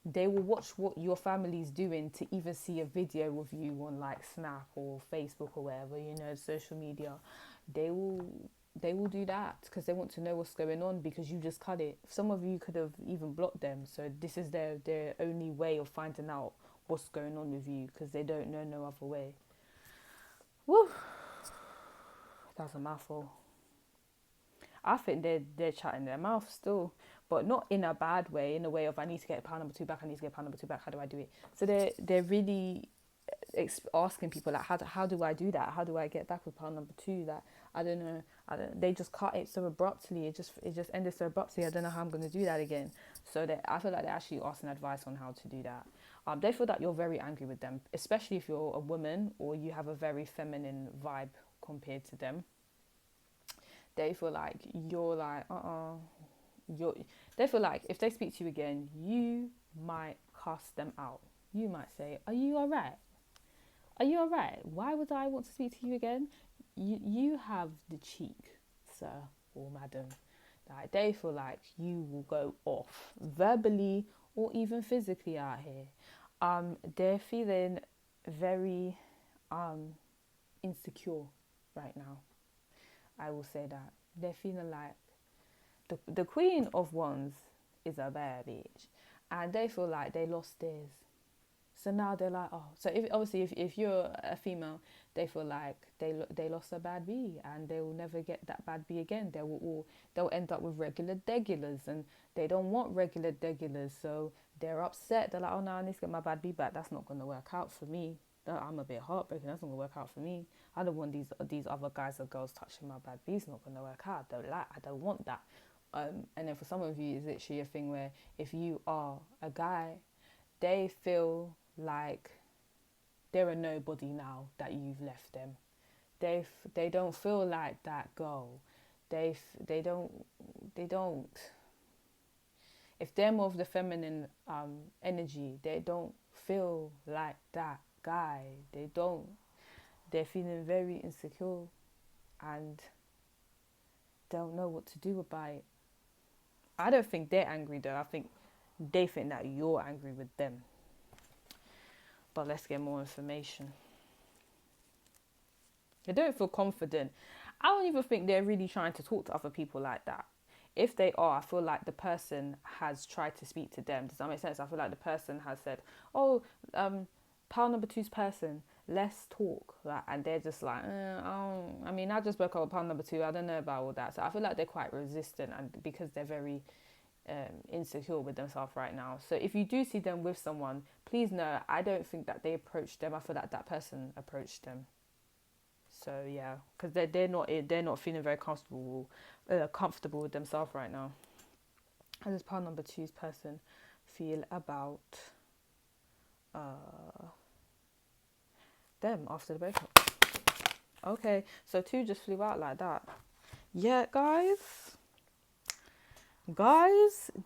They will watch what your family's doing to even see a video of you on like Snap or Facebook or wherever, you know, social media. They will do that because they want to know what's going on, because you just cut it. Some of you could have even blocked them. So this is their only way of finding out what's going on with you, because they don't know no other way. Woo. That's a mouthful. I think they're chatting their mouth still, but not in a bad way. In a way of I need to get pound number two back. I need to get pound number two back. How do I do it? So they're really asking people like how do I do that? How do I get back with pound number two? That I don't know. They just cut it so abruptly. It just ended so abruptly. I don't know how I'm gonna do that again. So I feel like they're actually asking advice on how to do that. They feel that you're very angry with them, especially if you're a woman or you have a very feminine vibe compared to them. They feel like you're like they feel like if they speak to you again, you might cast them out. You might say, "Are you all right? Are you all right? Why would I want to speak to you again?" You have the cheek, sir or madam. Like they feel like you will go off verbally or even physically out here. They're feeling very insecure right now. I will say that they're feeling like the Queen of Wands is a bad bitch, and they feel like they lost theirs. So now they're like, oh, so if you're a female, they feel like they lost a bad bee, and they will never get that bad bee again. They'll end up with regular degulars, and they don't want regular degulars, so they're upset. They're like, oh no, I need to get my bad bee back. That's not gonna work out for me. I'm a bit heartbroken. That's not gonna work out for me. I don't want these other guys or girls touching my bad bee. It's not gonna work out. I don't want that. And then for some of you, it's literally a thing where if you are a guy, they feel like they're a nobody now that you've left them. They don't feel like that girl. They don't. If they're more of the feminine energy, they don't feel like that guy. They don't. They're feeling very insecure and don't know what to do about it. I don't think they're angry though. I think they think that you're angry with them. But let's get more information. They don't feel confident. I don't even think they're really trying to talk to other people like that. If they are, I feel like the person has tried to speak to them. Does that make sense? I feel like the person has said, oh, pile number two's person, let's talk. Like, and they're just like, I just broke up with pile number two. I don't know about all that. So I feel like they're quite resistant, and because they're very insecure with themselves right now. So if you do see them with someone, please know I don't think that they approached them. I feel like that person approached them. So yeah, because they're not feeling very comfortable with themselves right now. How does pile number two's person feel about them after the breakup? Okay, so two just flew out like that. Yeah, guys,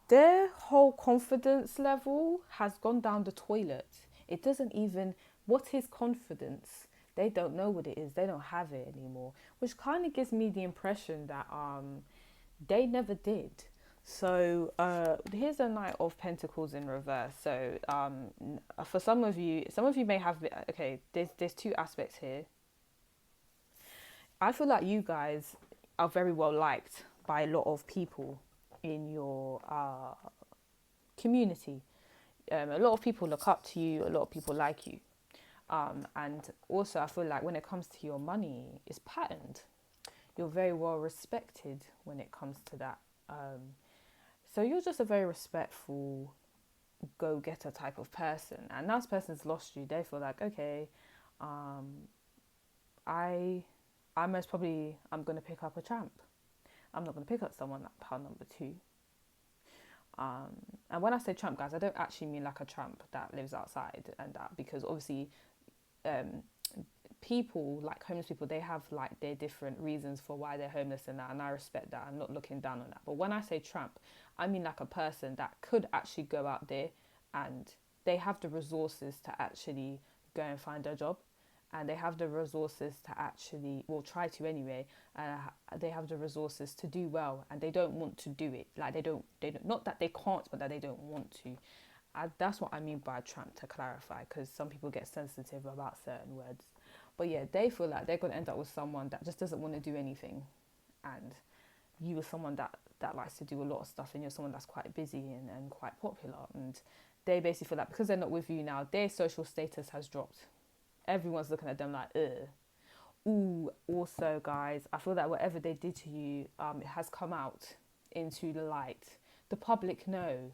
their whole confidence level has gone down the toilet. It doesn't even, what is confidence? They don't know what it is. They don't have it anymore, which kind of gives me the impression that they never did. So here's a Knight of Pentacles in reverse. So for some of you may have, okay, there's two aspects here. I feel like you guys are very well liked by a lot of people in your community. A lot of people look up to you. A lot of people like you. And also I feel like when it comes to your money, it's patterned. You're very well respected when it comes to that. So you're just a very respectful go-getter type of person. And now this person's lost you. They feel like, okay, I'm going to pick up a tramp. I'm not going to pick up someone like pile number two. And when I say tramp, guys, I don't actually mean like a tramp that lives outside and that, because obviously people, like homeless people, they have like their different reasons for why they're homeless and that, and I respect that. I'm not looking down on that. But when I say tramp, I mean like a person that could actually go out there and they have the resources to actually go and find a job, and they have the resources to actually, well, try to anyway, they have the resources to do well, and they don't want to do it. Like they don't, not that they can't, but that they don't want to. That's what I mean by tramp, to clarify, because some people get sensitive about certain words. But yeah, they feel like they're going to end up with someone that just doesn't want to do anything, and you are someone that likes to do a lot of stuff, and you're someone that's quite busy and quite popular, and they basically feel like because they're not with you now, their social status has dropped. Everyone's looking at them like, ugh. Ooh, also, guys, I feel that whatever they did to you, it has come out into the light. The public know,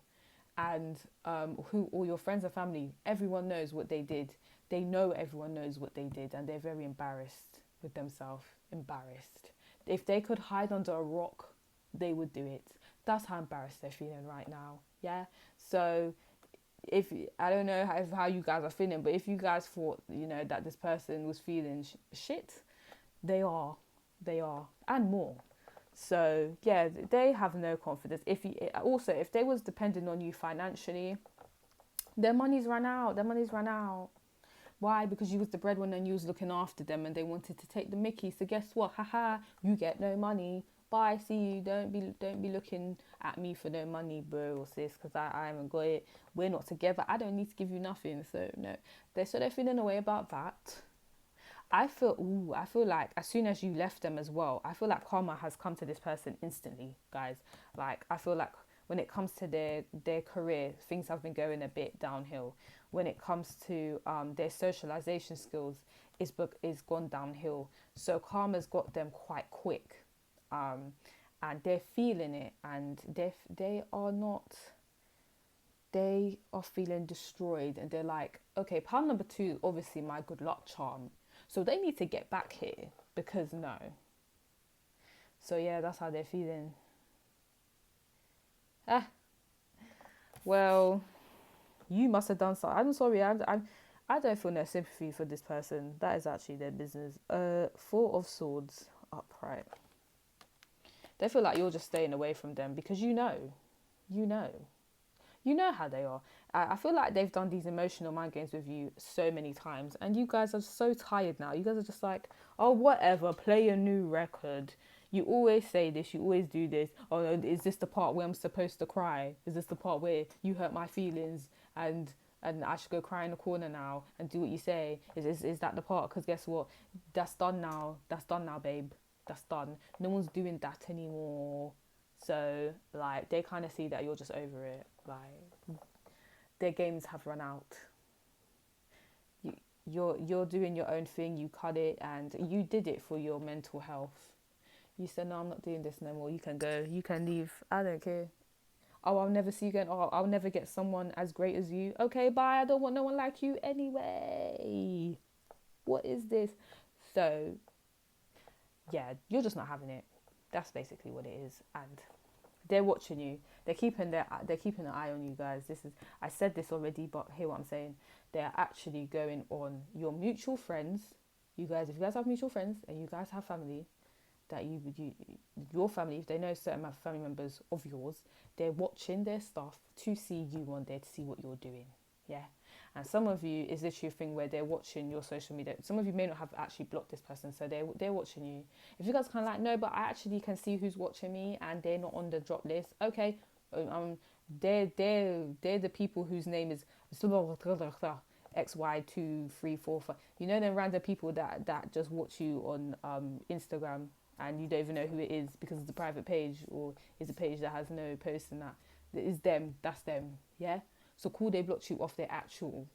and who all your friends and family, everyone knows what they did. They know everyone knows what they did, and they're very embarrassed with themselves. Embarrassed. If they could hide under a rock, they would do it. That's how embarrassed they're feeling right now. Yeah. So if I don't know how you guys are feeling, but if you guys thought that this person was feeling shit, they are, and more. So yeah, they have no confidence. If they was depending on you financially, their money's run out. Their money's run out. Why? Because you was the breadwinner and you was looking after them, and they wanted to take the mickey. So guess what? Haha, you get no money. Bye. See you. Don't be looking at me for no money, bro or sis, because I haven't got it. We're not together. I don't need to give you nothing. So no, they're feeling a way about that. I feel like as soon as you left them as well, I feel like karma has come to this person instantly, guys. Like, I feel like when it comes to their career, things have been going a bit downhill. When it comes to their socialization skills, is gone downhill. So karma's got them quite quick, and they're feeling it, and they are feeling destroyed, and they're like, okay, pound number two, obviously my good luck charm. So they need to get back here, because no. So yeah, that's how they're feeling. Well, you must have done something. I'm sorry, I don't feel no sympathy for this person. That is actually their business. Four of Swords upright. They feel like you're just staying away from them because you know how they are. I feel like they've done these emotional mind games with you so many times, and you guys are so tired now. You guys are just like, oh, whatever, play a new record. You always say this, you always do this. Oh, no, is this the part where I'm supposed to cry? Is this the part where you hurt my feelings and I should go cry in the corner now and do what you say? Is that the part? Because guess what? That's done now. That's done now, babe. That's done. No one's doing that anymore. So, like, they kind of see that you're just over it. Like, their games have run out. You're doing your own thing. You cut it, and you did it for your mental health. You said, no, I'm not doing this no more. You can go. You can leave. I don't care. Oh, I'll never see you again. Oh, I'll never get someone as great as you. Okay, bye. I don't want no one like you anyway. What is this? So, yeah, you're just not having it. That's basically what it is. And they're watching you. They're keeping an eye on you guys. I said this already, but hear what I'm saying. They're actually going on your mutual friends. You guys, if you guys have mutual friends and you guys have family, that your family, if they know certain family members of yours, they're watching their stuff to see you on there, to see what you're doing. Yeah. And some of you is literally a thing where they're watching your social media. Some of you may not have actually blocked this person, so they're watching you. If you guys kind of like, no, but I actually can see who's watching me and they're not on the drop list. Okay, they're the people whose name is XY234. You know them random people that just watch you on Instagram, and you don't even know who it is because it's a private page or it's a page that has no posts and that. It's them. That's them. Yeah. So cool, they blocked you off their actual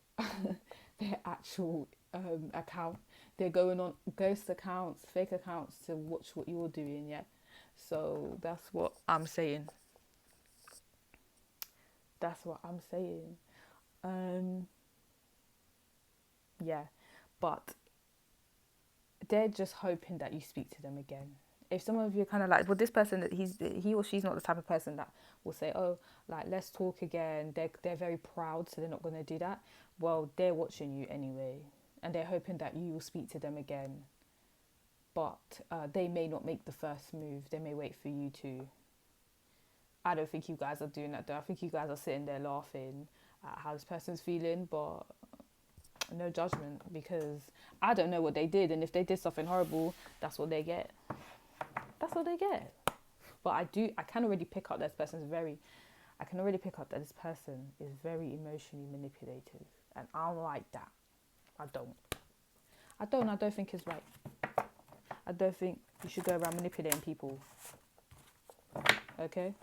account. They're going on ghost accounts, fake accounts to watch what you're doing, yeah? So that's what I'm saying. Yeah. But they're just hoping that you speak to them again. If some of you are kind of like, well, this person, he or she's not the type of person that will say, oh, like, let's talk again. They're very proud, so they're not going to do that. Well, they're watching you anyway, and they're hoping that you will speak to them again. But they may not make the first move. They may wait for you to. I don't think you guys are doing that though. I think you guys are sitting there laughing at how this person's feeling, but no judgment, because I don't know what they did, and if they did something horrible, that's what they get. That's what they get. But I can already pick up that this person is very emotionally manipulative, and I don't like that. I don't think it's right. I don't think you should go around manipulating people. Okay?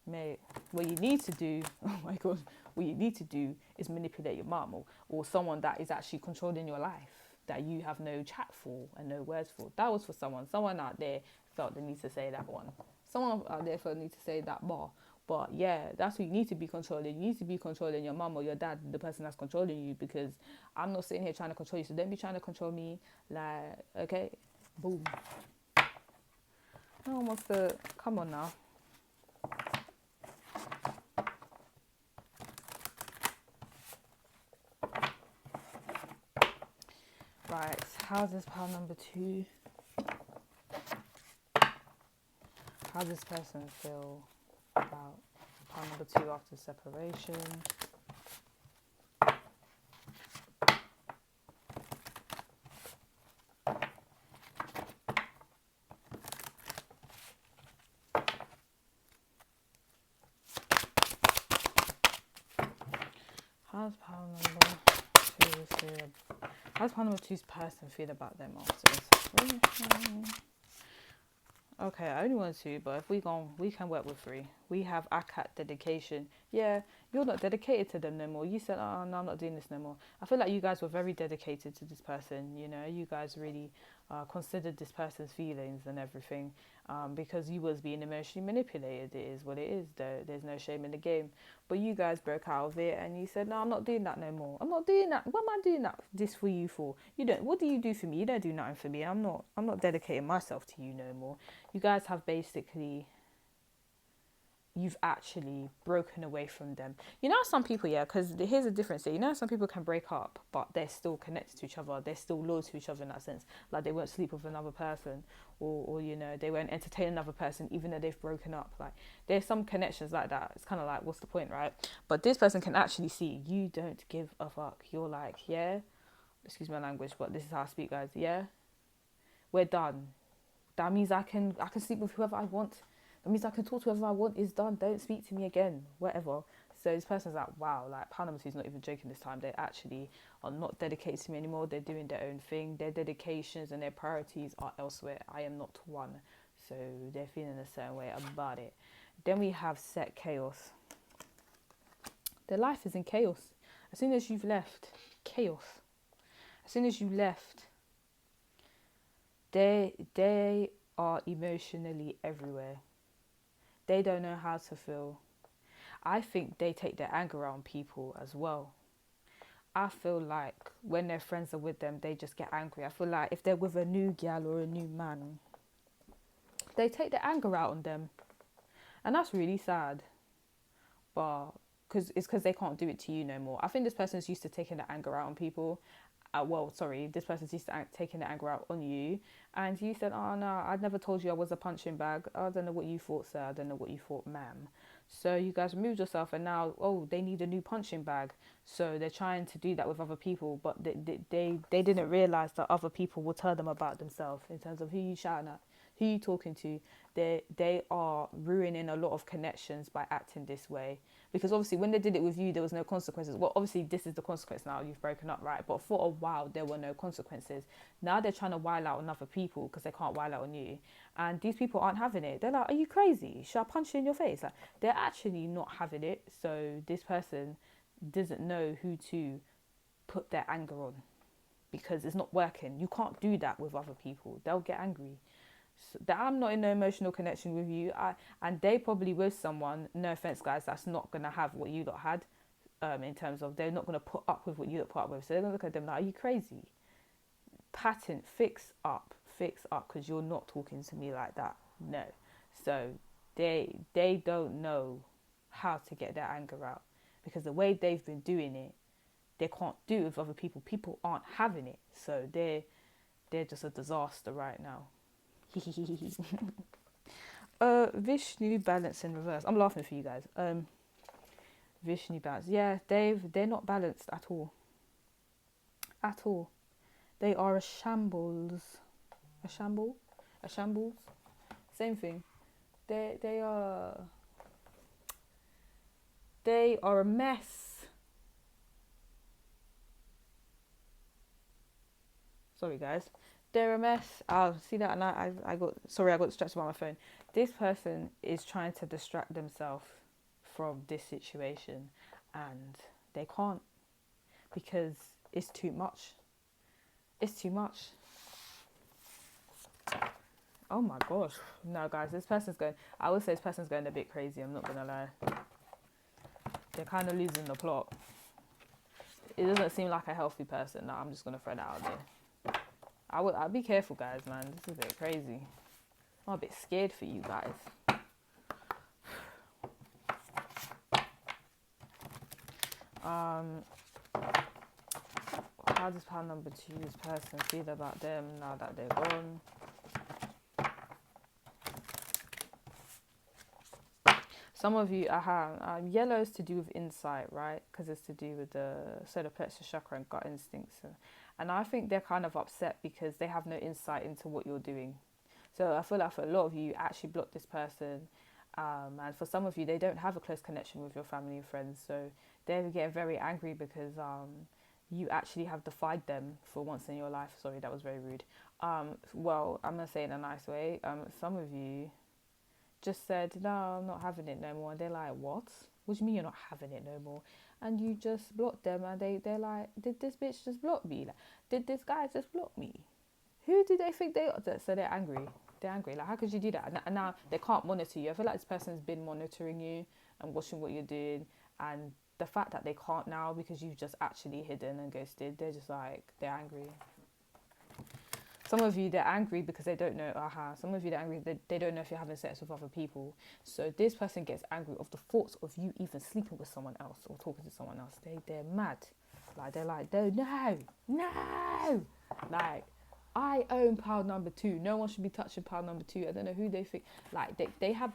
Mate, what you need to do, oh my God, what you need to do is manipulate your mum or someone that is actually controlling your life. that you have no chat for and no words for. That was for someone. Someone out there felt the need to say that one. Someone out there felt the need to say that bar. But yeah, that's what you need to be controlling. You need to be controlling your mum or your dad, the person that's controlling you, because I'm not sitting here trying to control you. So don't be trying to control me. Like, okay, boom. No one wants to, come on now. Right, how's this pile number 2? How does this person feel about pile number 2 after separation? How's pile number 2 feel? How's pile number 2's person feel about them after separation? Okay, I only want 2, but if we can work with 3. We have Akat dedication. Yeah, you're not dedicated to them no more. You said, oh, no, I'm not doing this no more. I feel like you guys were very dedicated to this person. You know, you guys really considered this person's feelings and everything, because you was being emotionally manipulated. It is what it is, though. There's no shame in the game. But you guys broke out of it and you said, no, I'm not doing that no more. I'm not doing that. What am I doing this for you for? You don't. What do you do for me? You don't do nothing for me. I'm not dedicating myself to you no more. You guys have basically, you've actually broken away from them. You know, some people, yeah, because here's the difference. You know, some people can break up, but they're still connected to each other. They're still loyal to each other in that sense. Like they won't sleep with another person, or you know, they won't entertain another person even though they've broken up. Like there's some connections like that. It's kind of like, what's the point, right? But this person can actually see you don't give a fuck. You're like, yeah, excuse my language, but this is how I speak, guys. Yeah, we're done. That means I can sleep with whoever I want. That means I can talk to whoever I want. It's done. Don't speak to me again. Whatever. So this person's like, wow, like pile number 2's not even joking this time. They actually are not dedicated to me anymore. They're doing their own thing. Their dedications and their priorities are elsewhere. I am not one. So they're feeling a certain way about it. Then we have set chaos. Their life is in chaos. As soon as you've left, chaos. As soon as you left, they are emotionally everywhere. They don't know how to feel. I think they take their anger out on people as well. I feel like when their friends are with them, they just get angry. I feel like if they're with a new gal or a new man, they take their anger out on them. And that's really sad. But because they can't do it to you no more. I think this person's used to taking the anger out on people. This person's used to taking the anger out on you, and you said, oh no, I never told you I was a punching bag. I don't know what you thought, sir. I don't know what you thought, ma'am. So you guys removed yourself, and now, they need a new punching bag. So they're trying to do that with other people, but they didn't realise that other people will tell them about themselves in terms of who you shouting at, who you talking to. They are ruining a lot of connections by acting this way. Because obviously when they did it with you, there was no consequences. Well, obviously this is the consequence now. You've broken up, right? But for a while, there were no consequences. Now they're trying to while out on other people because they can't while out on you. And these people aren't having it. They're like, are you crazy? Should I punch you in your face? Like, they're actually not having it. So this person doesn't know who to put their anger on because it's not working. You can't do that with other people. They'll get angry. So that I'm not in no emotional connection with you, and they probably with someone, no offense guys, that's not going to have what you lot had, in terms of they're not going to put up with what you lot put up with. So they're going to look at them like, are you crazy? Pattern, fix up, because you're not talking to me like that. No. So they don't know how to get their anger out, because the way they've been doing it, they can't do it with other people. People aren't having it. So they're just a disaster right now. Vishnu balance in reverse. I'm laughing for you guys. Vishnu balance. Yeah, they're not balanced at all. At all. They are a shambles. A shambles. Same thing. They are a mess. Sorry guys. They're a mess. I'll see that, and I got distracted by my phone. This person is trying to distract themselves from this situation, and they can't because it's too much. It's too much. Oh my gosh. No, guys, I would say this person's going a bit crazy. I'm not going to lie. They're kind of losing the plot. It doesn't seem like a healthy person. No, I'm just going to throw that out there. I'd be careful, guys, man. This is a bit crazy. I'm a bit scared for you guys. How does pile number 2's person feel about them now that they're gone? Some of you, yellow is to do with insight, right? Because it's to do with the solar plexus chakra and gut instincts. And I think they're kind of upset because they have no insight into what you're doing. So I feel like for a lot of you, actually block this person. And for some of you, they don't have a close connection with your family and friends. So they're getting very angry because you actually have defied them for once in your life. Sorry, that was very rude. Well, I'm going to say it in a nice way. Some of you just said, no, I'm not having it no more. And they're like, what? What do you mean you're not having it no more? And you just blocked them. And they're like, did this bitch just block me? Like, did this guy just block me? Who do they think they are? So they're angry. They're angry. Like, how could you do that? And now they can't monitor you. I feel like this person's been monitoring you and watching what you're doing. And the fact that they can't now because you've just actually hidden and ghosted, they're just like, they're angry. Some of you, they're angry because they don't know, some of you, they're angry, they don't know if you're having sex with other people. So this person gets angry of the thoughts of you even sleeping with someone else or talking to someone else. They're mad. Like, they're like, no. Like, I own pile number 2. No one should be touching pile number 2. I don't know who they think. Like, they have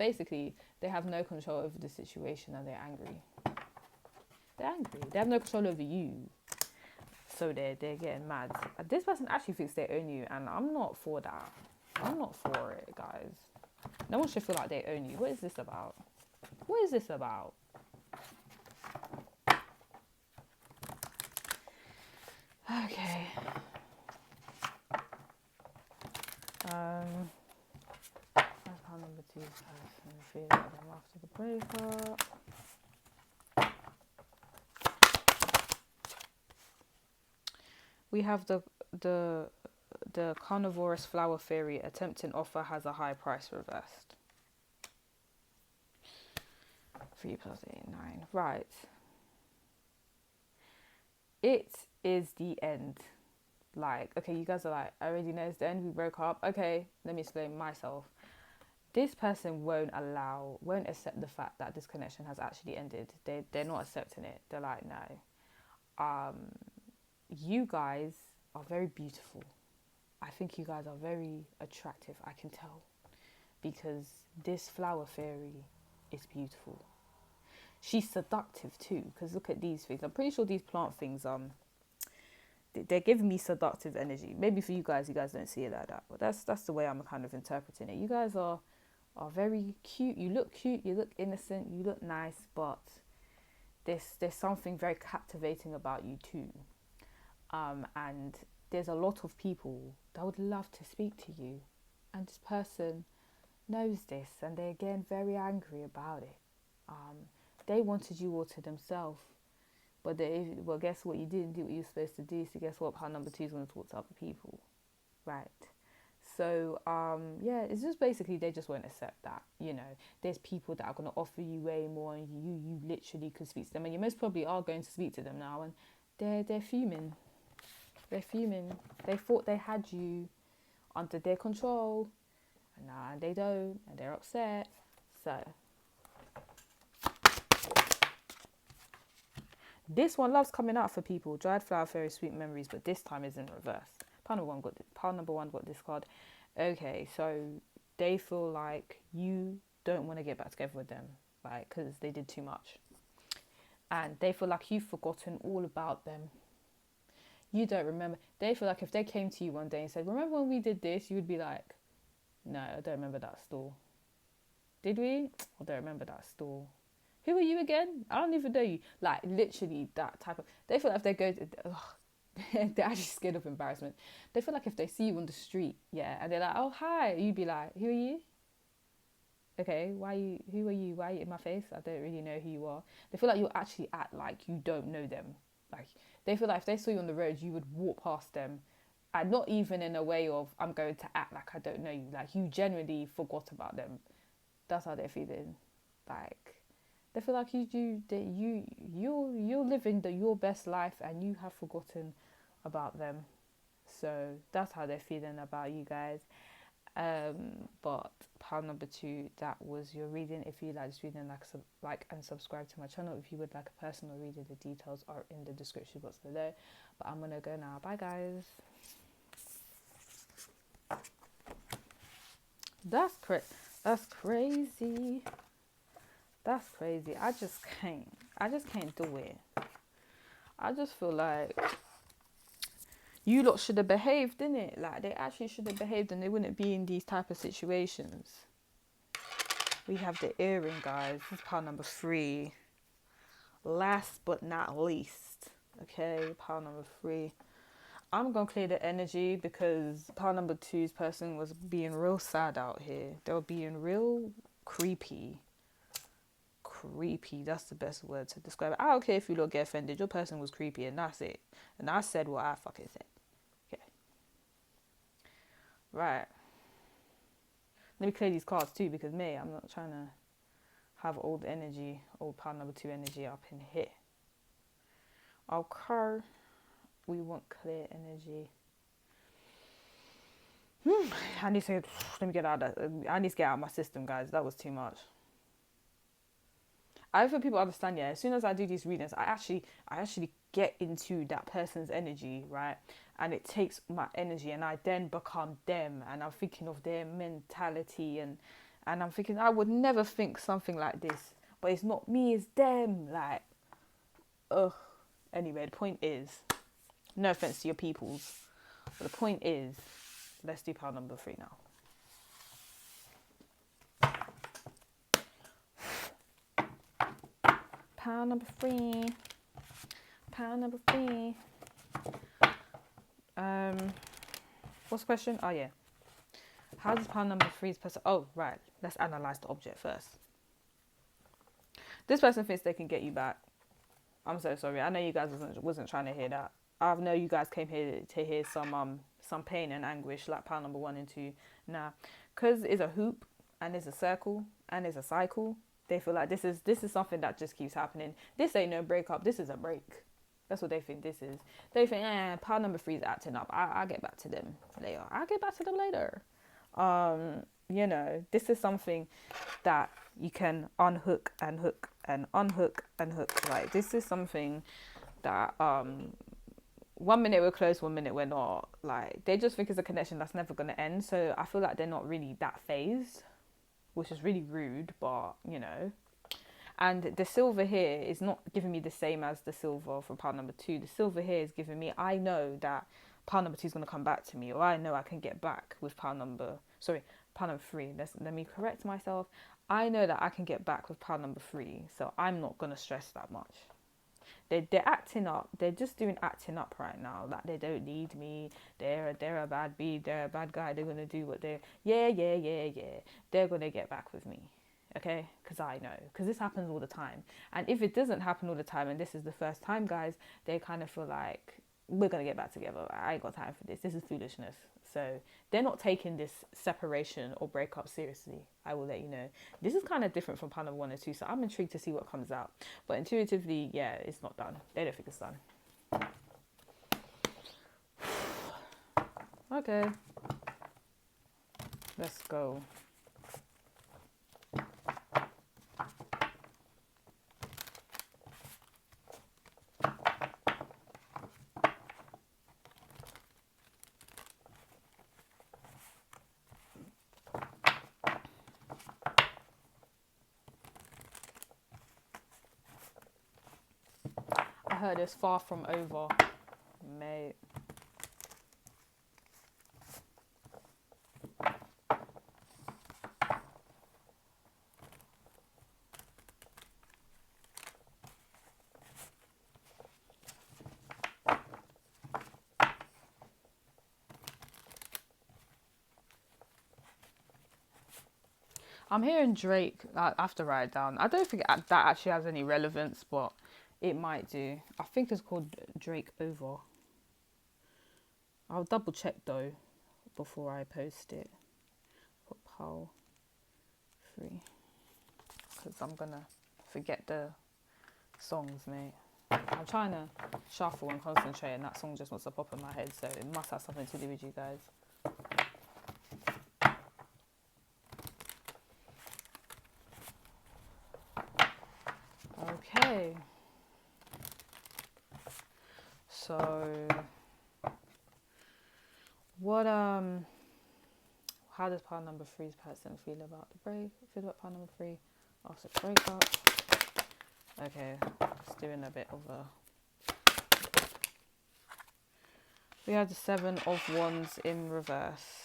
no control over the situation and they're angry. They're angry. They have no control over you. So they're getting mad. This person actually thinks they own you, and I'm not for that. I'm not for it, guys. No one should feel like they own you. What is this about? What is this about? Okay. That's how number 2's person feels like them after the breakup. We have the carnivorous flower fairy. A tempting offer has a high price reversed. 3 plus 8, 9. Right. It is the end. Like, okay, you guys are like, I already know it's the end. We broke up. Okay, let me explain myself. This person won't accept the fact that this connection has actually ended. They're not accepting it. They're like, no. You guys are very beautiful. I think you guys are very attractive. I can tell. Because this flower fairy is beautiful. She's seductive too. Because look at these things. I'm pretty sure these plant things, they're giving me seductive energy. Maybe for you guys don't see it like that. But that's the way I'm kind of interpreting it. You guys are very cute. You look cute. You look innocent. You look nice. But there's something very captivating about you too. And there's a lot of people that would love to speak to you. And this person knows this and they're getting very angry about it. They wanted you all to themselves. But guess what? You didn't do what you were supposed to do. So guess what? Pile number 2 is going to talk to other people. Right. So, it's just basically they just won't accept that. There's people that are going to offer you way more and you literally could speak to them. And you most probably are going to speak to them now. And they're fuming. They're fuming. They thought they had you under their control. And now they don't. And they're upset. So this one loves coming out for people. Dried flower fairy, sweet memories. But this time is in reverse. Pile number one got this card. Okay, so they feel like you don't want to get back together with them. Like, because they did too much. And they feel like you've forgotten all about them. You don't remember. They feel like if they came to you one day and said, remember when we did this? You would be like, no, I don't remember that store. Did we? I don't remember that store. Who are you again? I don't even know you. Like, literally that type of... They feel like if they go to... they're actually scared of embarrassment. They feel like if they see you on the street, and they're like, oh, hi. You'd be like, who are you? Okay, who are you? Why are you in my face? I don't really know who you are. They feel like you'll actually act like you don't know them. Like, they feel like if they saw you on the road, you would walk past them And not even in a way of I'm going to act like I don't know you. Like you genuinely forgot about them. That's how they're feeling. Like they feel like you're living your best life and you have forgotten about them. So that's how they're feeling about you guys. But pile number 2, that was your reading. If you like this reading, like and subscribe to my channel. If you would like a personal reading, the details are in the description box below. But I'm gonna go now. Bye guys. That's crazy. That's crazy. I just can't do it. I just feel like you lot should have behaved, didn't it? Like they actually should have behaved and they wouldn't be in these type of situations. We have the earring, guys. This is pile number 3. Last but not least. Okay, pile number 3. I'm going to clear the energy because pile number 2's person was being real sad out here. They were being real creepy. Creepy, that's the best word to describe it. I don't care if you lot get offended. Your person was creepy and that's it. And I said what I fucking said. Okay. Right. Let me clear these cards too because I'm not trying to have old pile number 2 energy up in here. Okay. We want clear energy. I need to get out of my system, guys. That was too much. I hope people understand, yeah. As soon as I do these readings, I actually get into that person's energy, right? And it takes my energy and I then become them and I'm thinking of their mentality and I'm thinking I would never think something like this. But it's not me, it's them. Like, ugh. Anyway, the point is, no offense to your peoples, but the point is, let's do pile number 3 now. Pile number 3. What's the question? Oh yeah. How does pile number 3's person? Oh right. Let's analyze the object first. This person thinks they can get you back. I'm so sorry. I know you guys wasn't trying to hear that. I know you guys came here to hear some pain and anguish like pile number 1 and 2. Nah, because it's a hoop and it's a circle and it's a cycle. They feel like this is something that just keeps happening. This ain't no breakup. This is a break. That's what they think this is. They think, pile number 3 is acting up. I'll get back to them later. You know, this is something that you can unhook and hook and unhook and hook. Like this is something that 1 minute we're close, 1 minute we're not. Like they just think it's a connection that's never gonna end. So I feel like they're not really that phased, which is really rude, but you know. And the silver here is not giving me the same as the silver for pile number 2. The silver here is giving me, I know that pile number 2 is going to come back to me, or I know I can get back with pile number 3. Let me correct myself. I know that I can get back with pile number 3, so I'm not going to stress that much. They're acting up. They're just doing acting up right now. Like they don't need me. They're a bad bee. They're a bad guy. They're going to do what they're... Yeah. They're going to get back with me. Okay, because I know, because this happens all the time. And if it doesn't happen all the time and this is the first time, guys, they kind of feel like we're going to get back together. I ain't got time for this. This is foolishness. So they're not taking this separation or breakup seriously. I will let you know. This is kind of different from pile number 1 and 2. So I'm intrigued to see what comes out. But intuitively, yeah, it's not done. They don't think it's done. Okay. Let's go. I heard it's far from over, mate. I'm hearing Drake. I have to write it down. I don't think that actually has any relevance, but it might do. I think it's called Drake Over. I'll double check though before I post it. Put pile 3 because I'm gonna forget the songs, mate. I'm trying to shuffle and concentrate, and that song just wants to pop in my head, so it must have something to do with you guys. Okay. So, what how does pile number 3's person feel about the break? Feel about pile number 3 after the breakup? Okay, just doing a bit of a. We have the 7 of Wands in reverse.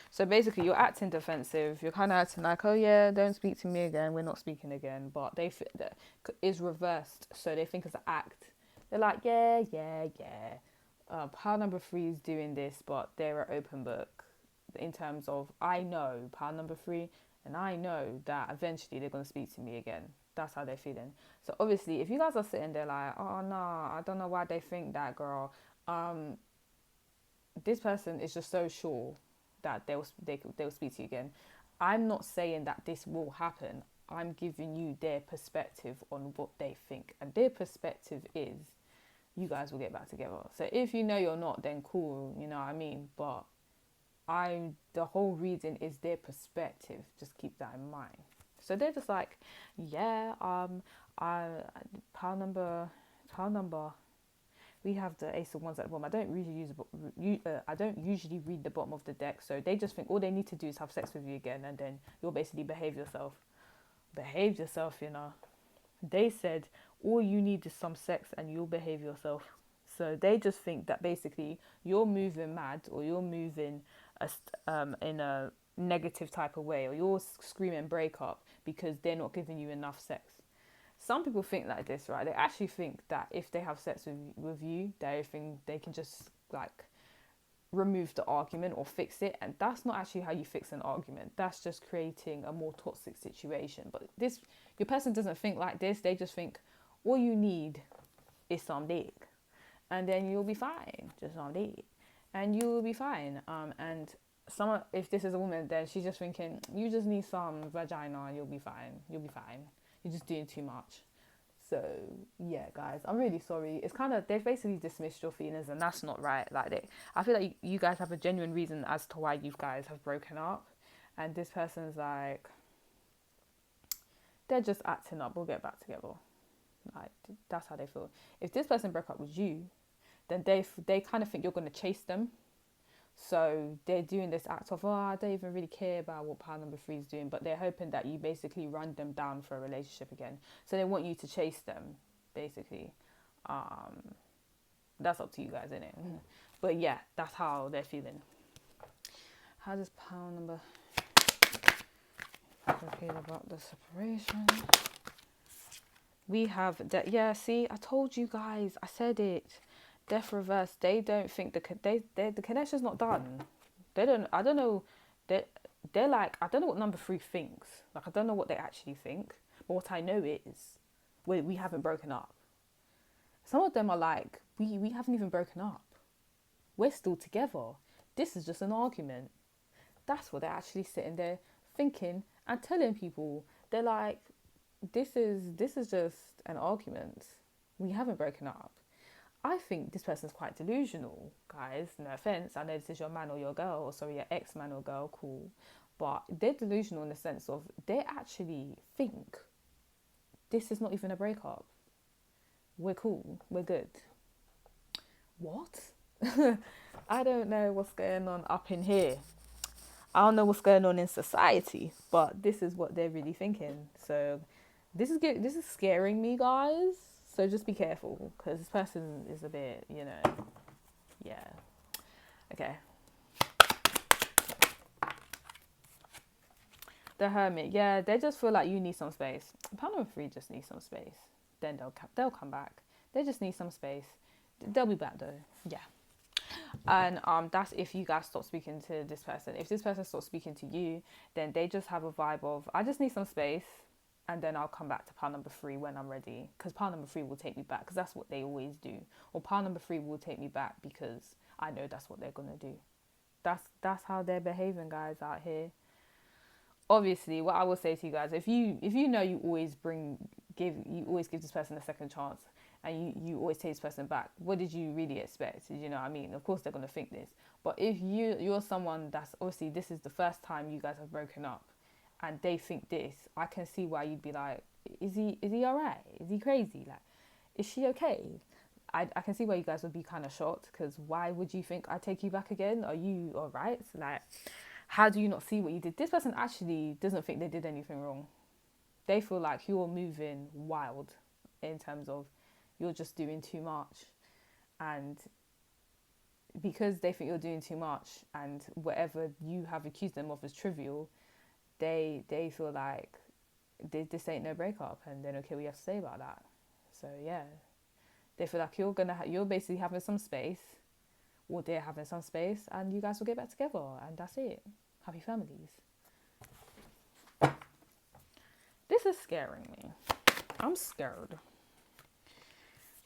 So basically, you're acting defensive. You're kind of acting like, oh yeah, don't speak to me again. We're not speaking again. But that is reversed. So they think it's an act. They're like, yeah. Pile number 3 is doing this, but they're an open book in terms of, I know pile number 3, and I know that eventually they're going to speak to me again. That's how they're feeling. So obviously, if you guys are sitting there like, oh no, I don't know why they think that, girl. This person is just so sure that they'll speak to you again. I'm not saying that this will happen. I'm giving you their perspective on what they think, and their perspective is you guys will get back together. So if you know you're not, then cool, you know what I mean. But the whole reason is their perspective. Just keep that in mind. So they're just like, yeah, pile number. We have the Ace of Wands at the bottom. I don't usually read the bottom of the deck, so they just think all they need to do is have sex with you again, and then you'll basically behave yourself. Behave yourself, you know. They said all you need is some sex, and you'll behave yourself. So they just think that basically you're moving mad, or you're moving in a negative type of way, or you're screaming break up because they're not giving you enough sex. Some people think like this, right? They actually think that if they have sex with you, they can just like remove the argument or fix it. And that's not actually how you fix an argument. That's just creating a more toxic situation. But your person doesn't think like this. They just think all you need is some dick, and then you'll be fine. Just some dick, and you'll be fine. And if this is a woman, then she's just thinking you just need some vagina, and you'll be fine. You'll be fine. You're just doing too much. So yeah, guys, I'm really sorry. It's kind of, they've basically dismissed your feelings, and that's not right. Like I feel like you guys have a genuine reason as to why you guys have broken up, and this person's like, they're just acting up. We'll get back together. Like that's how they feel. If this person broke up with you, then they kind of think you're gonna chase them. So they're doing this act of, oh, I don't even really care about what pile number 3 is doing, but they're hoping that you basically run them down for a relationship again. So they want you to chase them, basically. That's up to you guys, innit? But yeah, that's how they're feeling. How does pile number feel about the separation? We have that. Yeah, see, I told you guys. I said it. Death reverse. They don't think the connection's not done. They don't. I don't know. They're like, I don't know what number 3 thinks. Like, I don't know what they actually think. But what I know is we haven't broken up. Some of them are like, we haven't even broken up. We're still together. This is just an argument. That's what they're actually sitting there thinking and telling people. They're like, this is just an argument. We haven't broken up. I think this person's quite delusional, guys. No offense. I know this is your man or your girl, or sorry, your ex-man or girl, cool. But they're delusional in the sense of they actually think this is not even a breakup. We're cool. We're good. What? I don't know what's going on up in here. I don't know what's going on in society, but this is what they're really thinking. So this is scaring me, guys. So just be careful, because this person is a bit, yeah. Okay. The Hermit, yeah, they just feel like you need some space. Pile number 3 just needs some space. Then they'll come back. They just need some space. They'll be back though. Yeah. And that's if you guys stop speaking to this person. If this person stops speaking to you, then they just have a vibe of, I just need some space, and then I'll come back to pile number 3 when I'm ready, because pile number 3 will take me back, because that's what they always do. Or pile number 3 will take me back because I know that's what they're gonna do. That's how they're behaving, guys, out here. Obviously, what I will say to you guys, if you know you always give this person a second chance, and you always take this person back, what did you really expect? You know what I mean? Of course they're gonna think this. But if you're someone that's obviously, this is the first time you guys have broken up, and they think this, I can see why you'd be like, is he alright? Is he crazy? Like, is she okay? I can see why you guys would be kind of shocked, because why would you think I'd take you back again? Are you alright? Like, how do you not see what you did? This person actually doesn't think they did anything wrong. They feel like you're moving wild, in terms of you're just doing too much. And because they think you're doing too much, and whatever you have accused them of is trivial, they feel like this ain't no breakup, and they don't care what you have to say about that. So yeah, they feel like you're basically having some space, or they're having some space, and you guys will get back together, and that's it. Happy families. This is scaring me. I'm scared.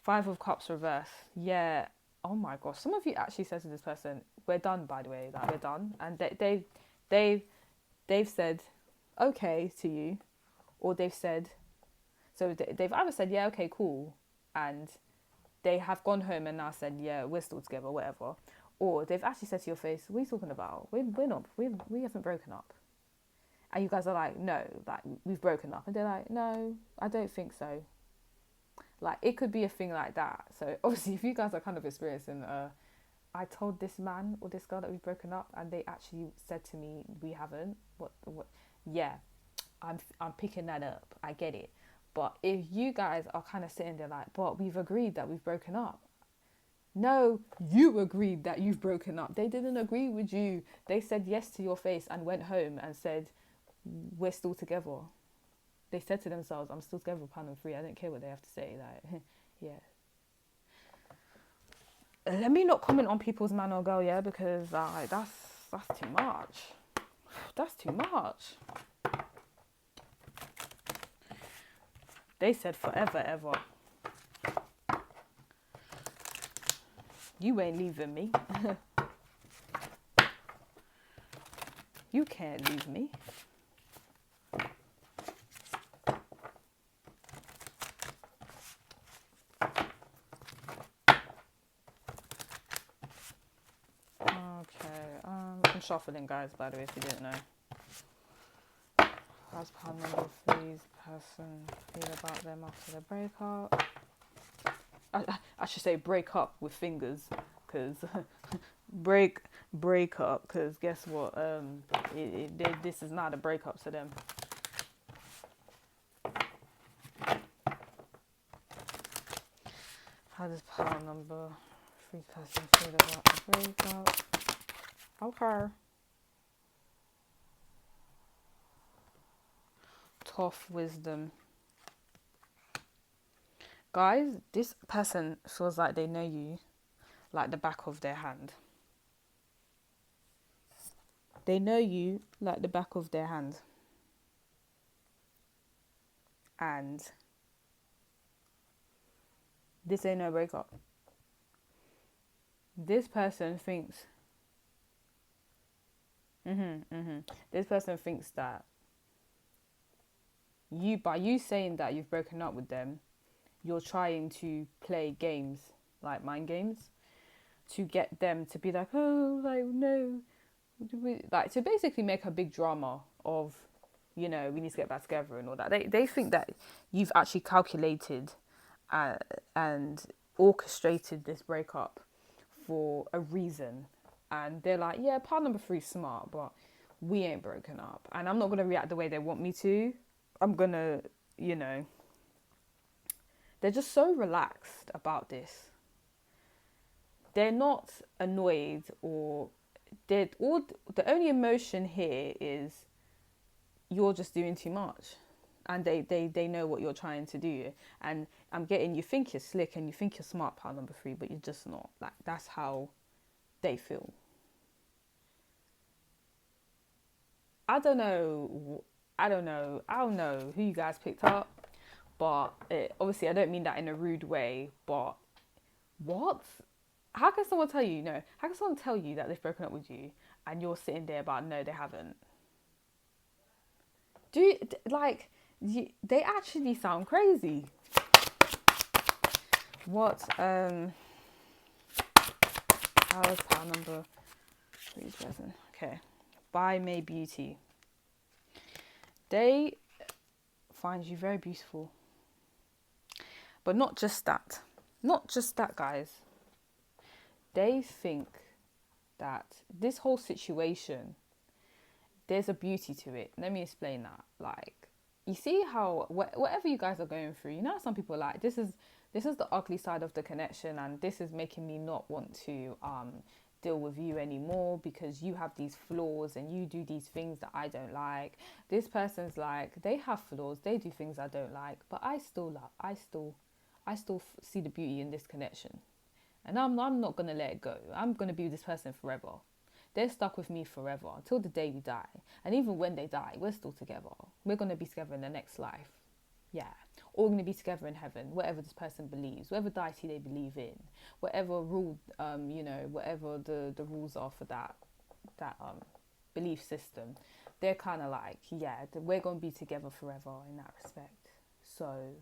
5 of Cups reverse. Yeah. Oh my gosh. Some of you actually said to this person, "We're done." By the way, like, we're done, and they've said okay to you, or they've said, so they've either said yeah, okay, cool, and they have gone home and now said yeah, we're still together, whatever, or they've actually said to your face, "What are you talking about? We haven't broken up," and you guys are like, "No, like, we've broken up," and they're like, "No, I don't think so." Like, it could be a thing like that. So obviously, if you guys are kind of experiencing I told this man or this girl that we've broken up, and they actually said to me, "We haven't." What? Yeah, I'm picking that up. I get it. But if you guys are kind of sitting there like, "But we've agreed that we've broken up." No, you agreed that you've broken up. They didn't agree with you. They said yes to your face and went home and said, "We're still together." They said to themselves, "I'm still together with Panel 3. I don't care what they have to say." Like, yeah. Let me not comment on people's man or girl, yeah, because that's too much. That's too much. They said forever, ever. You ain't leaving me. You can't leave me. I'm shuffling, guys, by the way, if you didn't know. How's pile number 3's person feel about them after the breakup? I should say break up with fingers, because break up, because guess what? This is not a breakup to them. How does pile number 3 person feel about the breakup? Okay. Tough wisdom. Guys, this person feels like they know you like the back of their hand. They know you like the back of their hand. And this ain't no breakup. This person thinks this person thinks that by you saying that you've broken up with them, you're trying to play games, like mind games, to get them to be like, "Oh, like, no," like, to basically make a big drama of, we need to get back together and all that. They think that you've actually calculated and orchestrated this breakup for a reason. And they're like, "Yeah, part number 3's smart, but we ain't broken up." And I'm not going to react the way they want me to. I'm going to, they're just so relaxed about this. They're not annoyed, or the only emotion here is you're just doing too much. And they know what you're trying to do. And I'm getting, you think you're slick and you think you're smart, part number 3, but you're just not. Like, that's how they feel. I don't know I don't know. I don't know who you guys picked up, but obviously I don't mean that in a rude way. But what? How can someone tell you no? How can someone tell you that they've broken up with you, and you're sitting there about no, they haven't? Do you, like they actually sound crazy? What? How's power number for each person? Okay, by May Beauty. They find you very beautiful, but not just that. Not just that, guys. They think that this whole situation, there's a beauty to it. Let me explain that. Like, you see how whatever you guys are going through, you know, some people are like, this is the ugly side of the connection, and this is making me not want to deal with you anymore because you have these flaws and you do these things that I don't like. This person's like, they have flaws, they do things I don't like, but I still see the beauty in this connection, and I'm not gonna let it go. I'm gonna be with this person forever. They're stuck with me forever until the day we die, and even when they die, we're still together. We're gonna be together in the next life. Yeah, or we're gonna be together in heaven, whatever this person believes, whatever deity they believe in, whatever rule, whatever the rules are for that belief system. They're kind of like, yeah, we're gonna be together forever in that respect. So,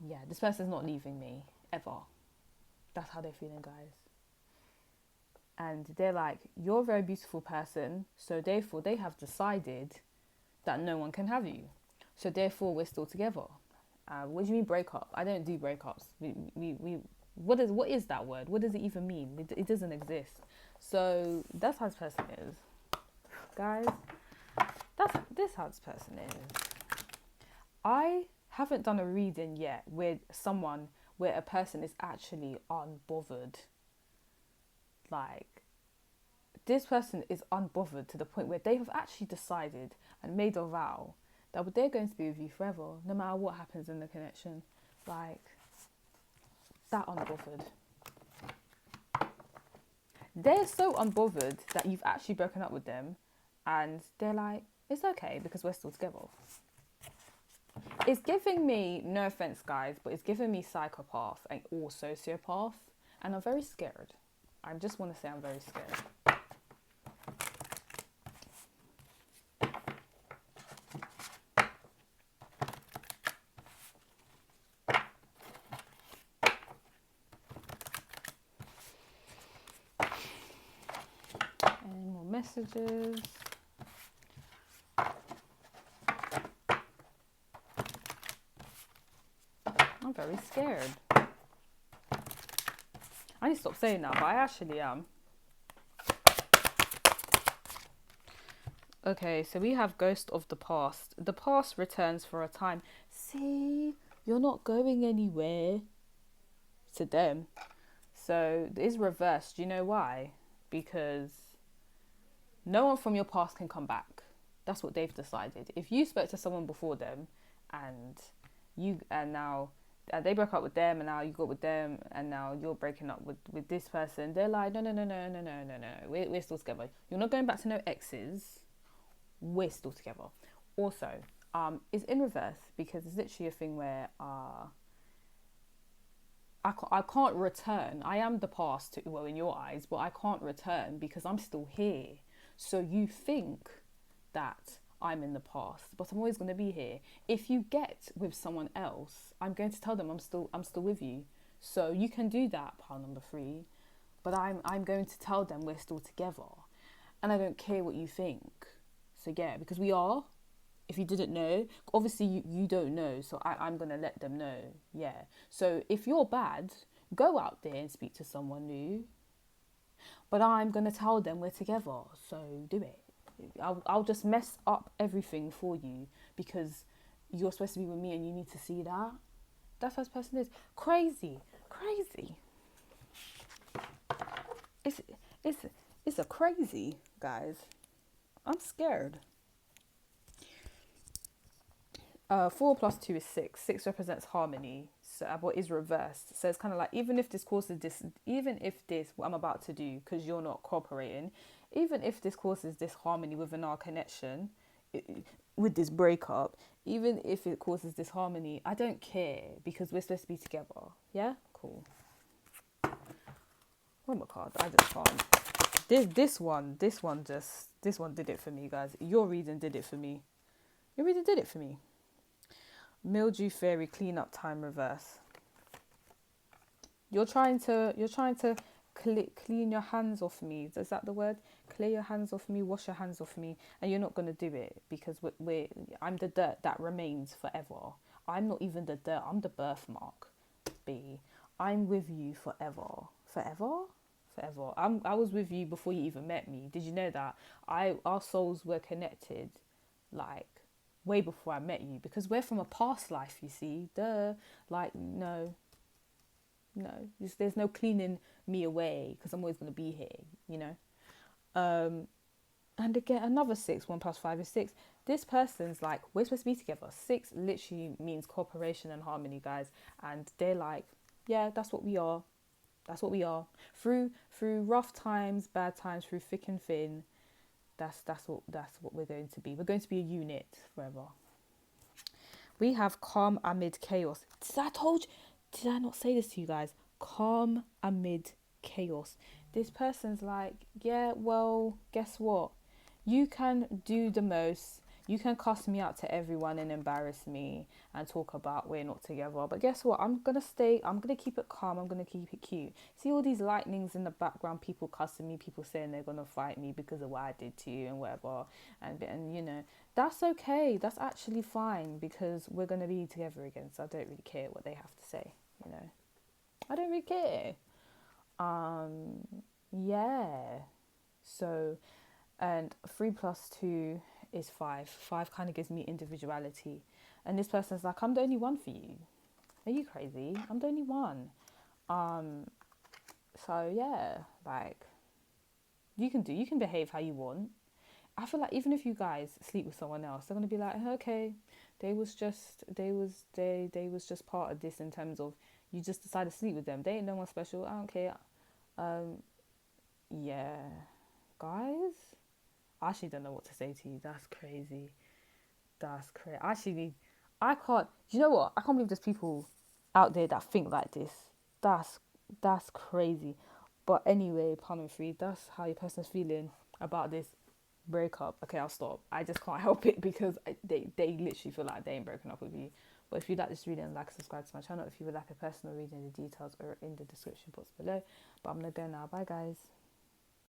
yeah, this person's not leaving me ever. That's how they're feeling, guys. And they're like, you're a very beautiful person, so therefore they have decided that no one can have you. So therefore we're still together. What do you mean breakup? I don't do breakups. What is that word? What does it even mean? It doesn't exist. So that's how this person is. Guys, this how this person is. I haven't done a reading yet where a person is actually unbothered. Like, this person is unbothered to the point where they have actually decided and made a vow that they're going to be with you forever, no matter what happens in the connection. Like, that unbothered. They're so unbothered that you've actually broken up with them, and they're like, it's okay because we're still together. It's giving me, no offense guys, but it's giving me psychopath and or sociopath, and I'm very scared. I just want to say I'm very scared. Any more messages? I'm very scared. I need to stop saying that, but I actually am. Okay, so we have Ghost of the Past. The past returns for a time. See, you're not going anywhere. To them. So it is reversed. Do you know why? Because no one from your past can come back. That's what they've decided. If you spoke to someone before them and now they broke up with them, and now you got with them, and now you're breaking up with this person, they're like, no, we're still together. You're not going back to no exes. We're still together. Also, it's in reverse because it's literally a thing where I can't return. I am the past, well, in your eyes, but I can't return because I'm still here. So you think that I'm in the past, but I'm always going to be here. If you get with someone else, I'm going to tell them I'm still with you. So you can do that, pile number 3, but I'm going to tell them we're still together, and I don't care what you think. So yeah, because we are. If you didn't know, obviously you don't know, so I'm going to let them know. Yeah. So if you're bad, go out there and speak to someone new. But I'm going to tell them we're together, so do it. I'll just mess up everything for you because you're supposed to be with me and you need to see that. That's how this person is. Crazy. It's a crazy, guys. I'm scared. 4 plus 2 is 6. 6 represents harmony, so what is reversed. So it's kind of like, even if this what I'm about to do, because you're not cooperating, even if this causes disharmony within our connection, with this breakup, even if it causes disharmony, I don't care because we're supposed to be together. Yeah, cool. One more card. I just can't. This one did it for me, guys. Your reading did it for me. Your reading did it for me. Mildew fairy cleanup time reverse. You're trying to clean your hands off me. Is that the word? Clear your hands off me, wash your hands off me, and you're not gonna do it because I'm the dirt that remains forever. I'm not even the dirt. I'm the birthmark. B. I'm with you forever. Forever. I was with you before you even met me. Did you know that? Our souls were connected, like way before I met you, because we're from a past life. You see, like no, there's no cleaning me away because I'm always gonna be here. You know. And again, another 6. 1 + 5 is 6. This person's like, we're supposed to be together. 6 literally means cooperation and harmony, guys. And they're like, yeah, that's what we are. That's what we are. Through rough times, bad times, through thick and thin. That's what we're going to be. We're going to be a unit forever. We have calm amid chaos. Did I not say this to you guys? Calm amid chaos. This person's like, yeah, well, guess what? You can do the most. You can cuss me out to everyone and embarrass me and talk about we're not together. But guess what? I'm going to keep it calm. I'm going to keep it cute. See all these lightnings in the background, people cussing me, people saying they're going to fight me because of what I did to you and whatever. And you know, that's okay. That's actually fine because we're going to be together again. So I don't really care what they have to say, you know. I don't really care. Yeah. So, and 3 + 2 is 5. 5 kind of gives me individuality. And this person's like, I'm the only one for you. Are you crazy? I'm the only one. So yeah, like you can behave how you want. I feel like even if you guys sleep with someone else, they're gonna be like, okay, they was just part of this in terms of you just decided to sleep with them. They ain't no one special. I don't care. Yeah, guys, I actually don't know what to say to you. That's crazy. I can't. You know what? I can't believe there's people out there that think like this. That's crazy. But anyway, palm and free. That's how your person's feeling about this breakup. Okay, I'll stop. I just can't help it because they literally feel like they ain't broken up with you. But if you like this reading, like, subscribe to my channel. If you would like a personal reading, the details are in the description box below. But I'm gonna go now. Bye, guys.